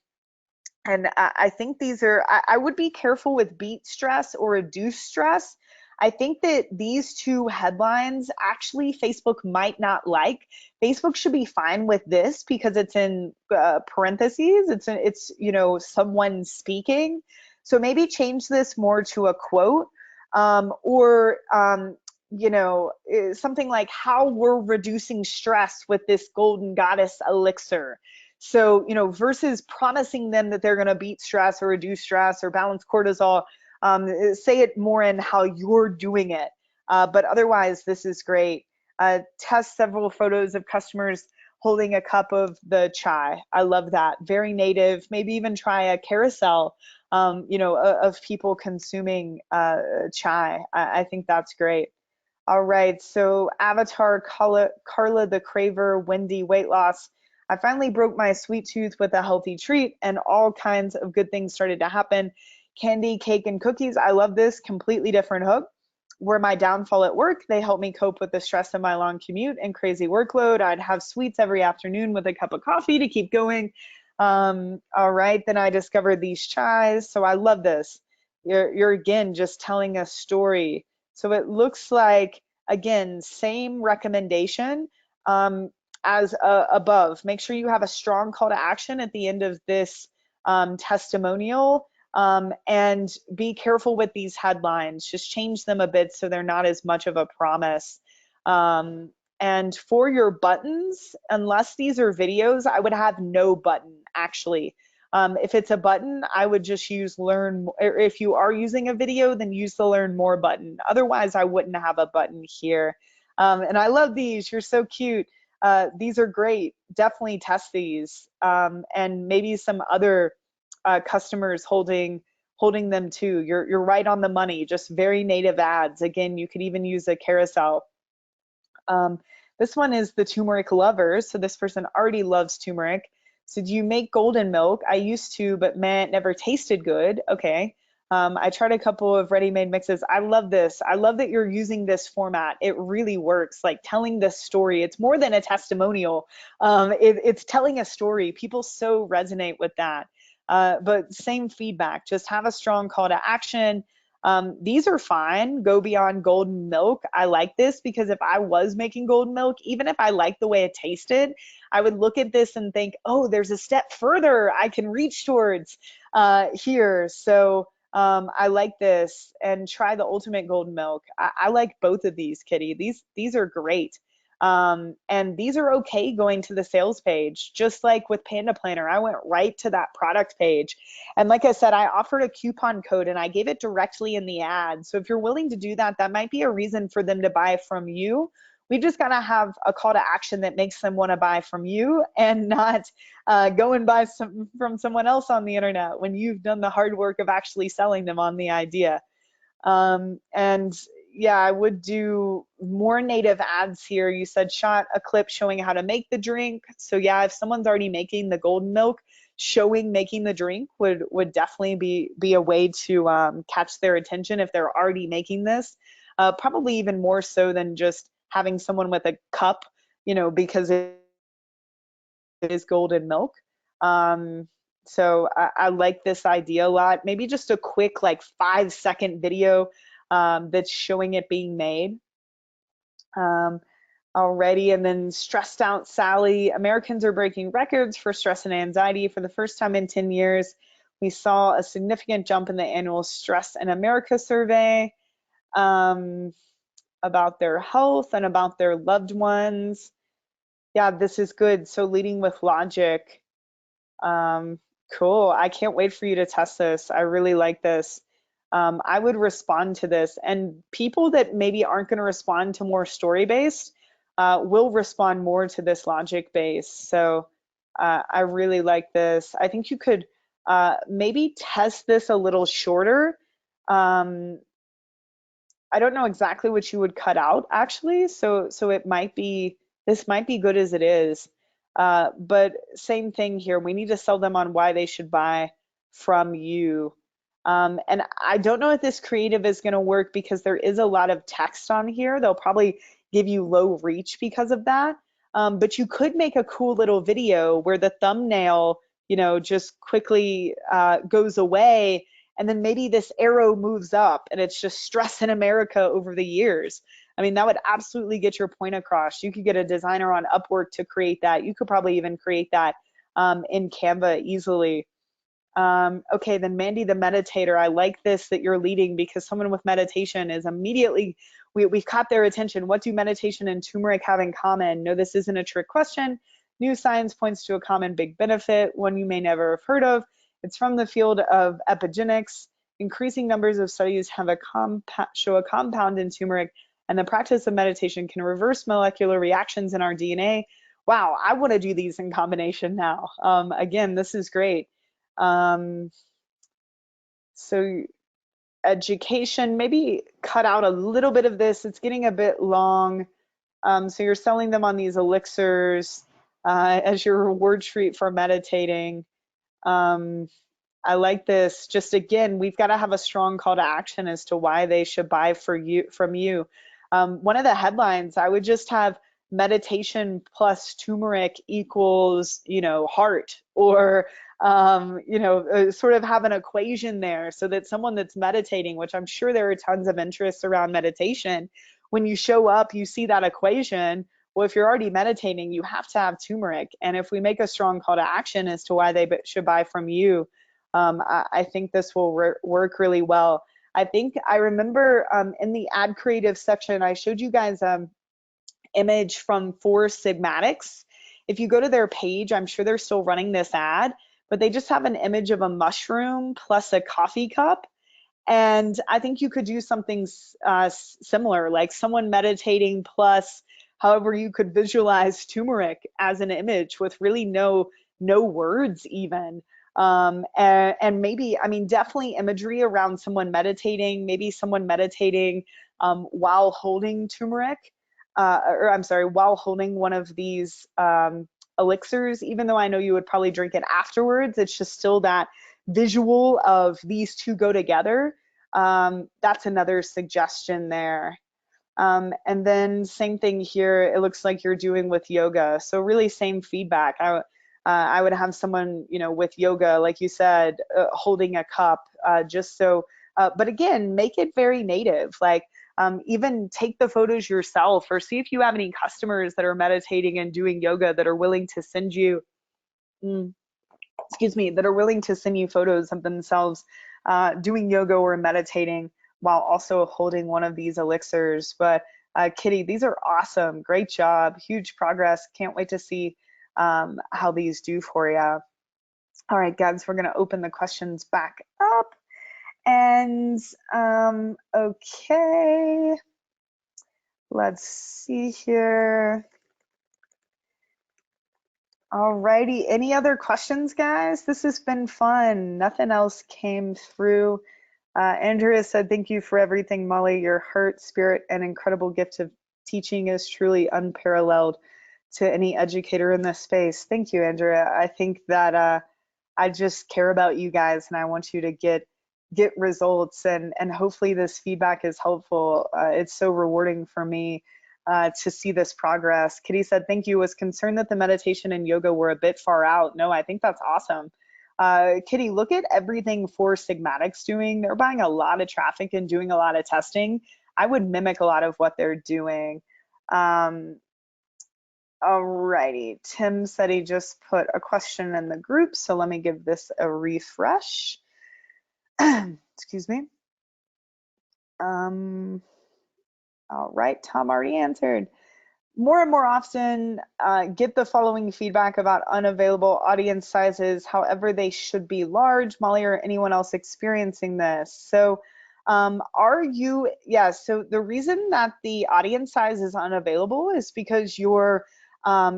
I think these are, I would be careful with beat stress or reduce stress I think that these two headlines actually Facebook might not like. Facebook should be fine with this because it's in parentheses. It's someone speaking. So maybe change this more to a quote, or something like how we're reducing stress with this golden goddess elixir. So, versus promising them that they're going to beat stress or reduce stress or balance cortisol, say it more in how you're doing it. But otherwise, this is great. Test several photos of customers holding a cup of the chai. I love that. Very native. Maybe even try a carousel, of people consuming chai. I think that's great. All right, so Avatar, Carla the Craver, Wendy weight loss. I finally broke my sweet tooth with a healthy treat, and all kinds of good things started to happen. Candy, cake, and cookies. I love this. Completely different hook. Were my downfall at work. They helped me cope with the stress of my long commute and crazy workload. I'd have sweets every afternoon with a cup of coffee to keep going. All right, then I discovered these chais. So I love this. You're again just telling a story. So it looks like, again, same recommendation, as above. Make sure you have a strong call to action at the end of this testimonial, and be careful with these headlines. Just change them a bit so they're not as much of a promise. And for your buttons, unless these are videos, I would have no button actually. If it's a button, I would just use learn, or if you are using a video, then use the learn more button. Otherwise, I wouldn't have a button here. And I love these. You're so cute. These are great. Definitely test these. And maybe some other customers holding them too. You're right on the money. Just very native ads. Again, you could even use a carousel. This one is the turmeric lovers. So this person already loves turmeric. So do you make golden milk? I used to, but man, it never tasted good. Okay. I tried a couple of ready-made mixes. I love this. I love that you're using this format. It really works, like telling this story. It's more than a testimonial. It's telling a story. People so resonate with that. But same feedback, just have a strong call to action. These are fine. Go beyond golden milk. I like this because if I was making golden milk, even if I liked the way it tasted, I would look at this and think, oh, there's a step further I can reach towards here. So I like this, and try the ultimate golden milk. I like both of these, Kitty. These are great. And these are okay going to the sales page. Just like with Panda Planner, I went right to that product page. And like I said, I offered a coupon code and I gave it directly in the ad. So if you're willing to do that, that might be a reason for them to buy from you. We just gotta have a call to action that makes them want to buy from you, and not go and buy from someone else on the internet when you've done the hard work of actually selling them on the idea. And yeah, I would do more native ads here. You said shot a clip showing how to make the drink. So yeah, if someone's already making the golden milk, showing making the drink would definitely be a way to catch their attention if they're already making this. Probably even more so than just having someone with a cup, because it is golden milk. So I like this idea a lot. Maybe just a quick, like 5-second video that's showing it being made already. And then stressed out Sally. Americans are breaking records for stress and anxiety. For the first time in 10 years, we saw a significant jump in the annual Stress in America survey about their health and about their loved ones. Yeah, this is good. So leading with logic. Cool. I can't wait for you to test this. I really like this. I would respond to this, and people that maybe aren't going to respond to more story-based will respond more to this logic-based. So I really like this. I think you could maybe test this a little shorter. I don't know exactly what you would cut out actually, so it might be, this might be good as it is. But same thing here. We need to sell them on why they should buy from you. And I don't know if this creative is going to work because there is a lot of text on here. They'll probably give you low reach because of that. But you could make a cool little video where the thumbnail, just quickly goes away, and then maybe this arrow moves up and it's just stress in America over the years. I mean, that would absolutely get your point across. You could get a designer on Upwork to create that. You could probably even create that in Canva easily. Okay, then Mandy the meditator, I like this that you're leading, because someone with meditation is immediately, we've caught their attention. What do meditation and turmeric have in common? No, this isn't a trick question. New science points to a common big benefit, one you may never have heard of. It's from the field of epigenetics. Increasing numbers of studies have show a compound in turmeric, and the practice of meditation can reverse molecular reactions in our DNA. Wow, I want to do these in combination now. Again, this is great. So education, maybe cut out a little bit of this. It's getting a bit long. So you're selling them on these elixirs as your reward treat for meditating. I like this. Just again, we've got to have a strong call to action as to why they should buy from you. One of the headlines, I would just have meditation plus turmeric equals, heart, or sort of have an equation there, so that someone that's meditating, which I'm sure there are tons of interests around meditation, when you show up, you see that equation. Well, if you're already meditating, you have to have turmeric. And if we make a strong call to action as to why they should buy from you, I think this will work really well. I think I remember in the ad creative section, I showed you guys image from Four Sigmatics. If you go to their page, I'm sure they're still running this ad, but they just have an image of a mushroom plus a coffee cup. And I think you could do something similar, like someone meditating plus however you could visualize turmeric as an image with really no words even. And maybe, I mean, definitely imagery around someone meditating, maybe someone meditating while holding turmeric, or I'm sorry, while holding one of these elixirs, even though I know you would probably drink it afterwards, it's just still that visual of these two go together. That's another suggestion there. And then same thing here, it looks like you're doing with yoga. So really same feedback. I would have someone, with yoga, like you said, holding a cup, just so, but again, make it very native. Like, even take the photos yourself, or see if you have any customers that are meditating and doing yoga that are willing to send you, that are willing to send you photos of themselves doing yoga or meditating while also holding one of these elixirs. But Kitty, these are awesome. Great job. Huge progress. Can't wait to see how these do for you. All right, guys, we're going to open the questions back up. And okay, let's see here. Alrighty, any other questions, guys? This has been fun. Nothing else came through. Andrea said, thank you for everything, Molly. Your heart, spirit, and incredible gift of teaching is truly unparalleled to any educator in this space. Thank you, Andrea. I think that I just care about you guys, and I want you to get results, and hopefully this feedback is helpful. It's so rewarding for me to see this progress. Kitty said, thank you. Was concerned that the meditation and yoga were a bit far out. No, I think that's awesome. Kitty, look at everything Four Sigmatics doing. They're buying a lot of traffic and doing a lot of testing. I would mimic a lot of what they're doing. Alrighty, Tim said he just put a question in the group, so let me give this a refresh. Excuse me. All right, Tom already answered. More and more often, get the following feedback about unavailable audience sizes, however they should be large. Molly or anyone else experiencing this? So so the reason that the audience size is unavailable is because you're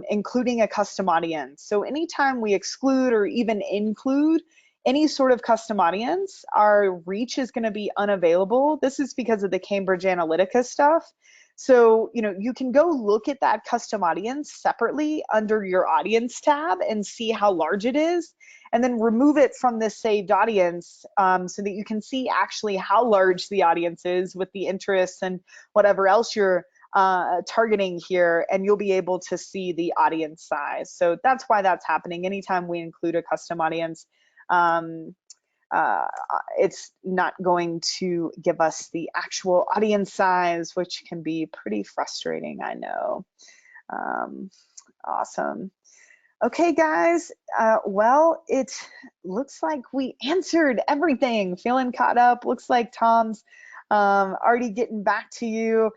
including a custom audience. So anytime we exclude or even include any sort of custom audience, our reach is going to be unavailable. This is because of the Cambridge Analytica stuff. So, you can go look at that custom audience separately under your audience tab and see how large it is, and then remove it from this saved audience so that you can see actually how large the audience is with the interests and whatever else you're targeting here, and you'll be able to see the audience size. So that's why that's happening anytime we include a custom audience. it's not going to give us the actual audience size, which can be pretty frustrating, I know. Awesome. Okay, guys, well, it looks like we answered everything. Feeling caught up. Looks like Tom's already getting back to you,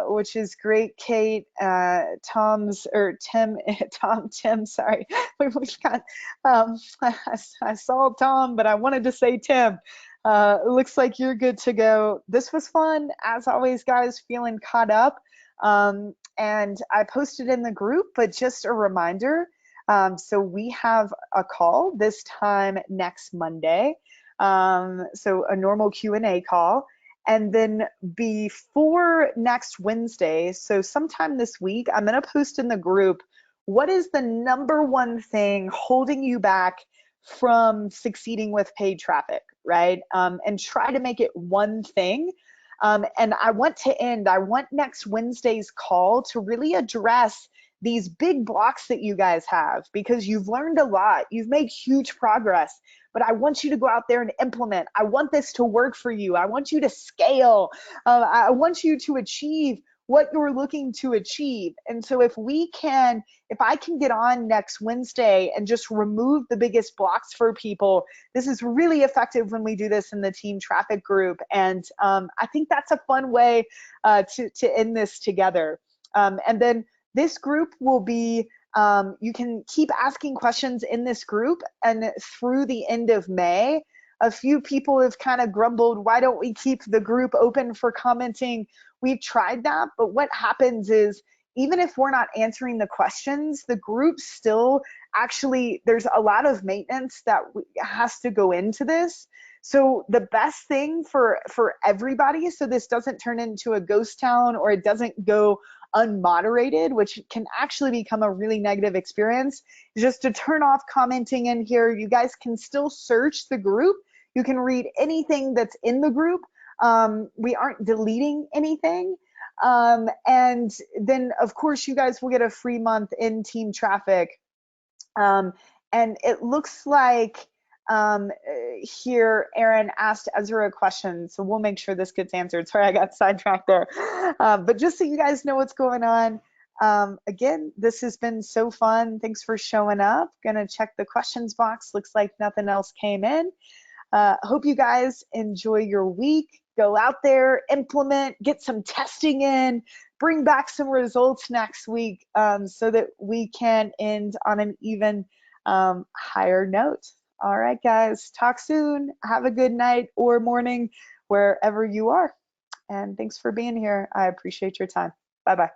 which is great, Kate. Tom's, or Tim, Tim, sorry. We've got, I saw Tom, but I wanted to say Tim. It looks like you're good to go. This was fun. As always, guys, feeling caught up. And I posted in the group, but just a reminder, so we have a call this time next Monday. So a normal Q&A call. And then before next Wednesday, so sometime this week, I'm going to post in the group, what is the #1 thing holding you back from succeeding with paid traffic, right? And try to make it one thing. And I want next Wednesday's call to really address these big blocks that you guys have, because you've learned a lot, you've made huge progress, but I want you to go out there and implement. I want this to work for you. I want you to scale. I want you to achieve what you're looking to achieve. And so if I can get on next Wednesday and just remove the biggest blocks for people, this is really effective when we do this in the team traffic group. And I think that's a fun way to end this together. And then this group will be, you can keep asking questions in this group, and through the end of May, a few people have kind of grumbled, why don't we keep the group open for commenting? We've tried that, but what happens is, even if we're not answering the questions, the group still actually, there's a lot of maintenance that has to go into this. So the best thing for everybody, so this doesn't turn into a ghost town or it doesn't go unmoderated, which can actually become a really negative experience, is just to turn off commenting in here. You guys can still search the group. You can read anything that's in the group. We aren't deleting anything. And then of course you guys will get a free month in team traffic. And it looks like here Aaron asked Ezra a question, so we'll make sure this gets answered. Sorry, I got sidetracked there. But just so you guys know what's going on, again, this has been so fun. Thanks for showing up. Gonna check the questions box. Looks like nothing else came in. Hope you guys enjoy your week. Go out there, implement, get some testing in, bring back some results next week, so that we can end on an even higher note. All right, guys, talk soon. Have a good night or morning wherever you are. And thanks for being here. I appreciate your time. Bye-bye.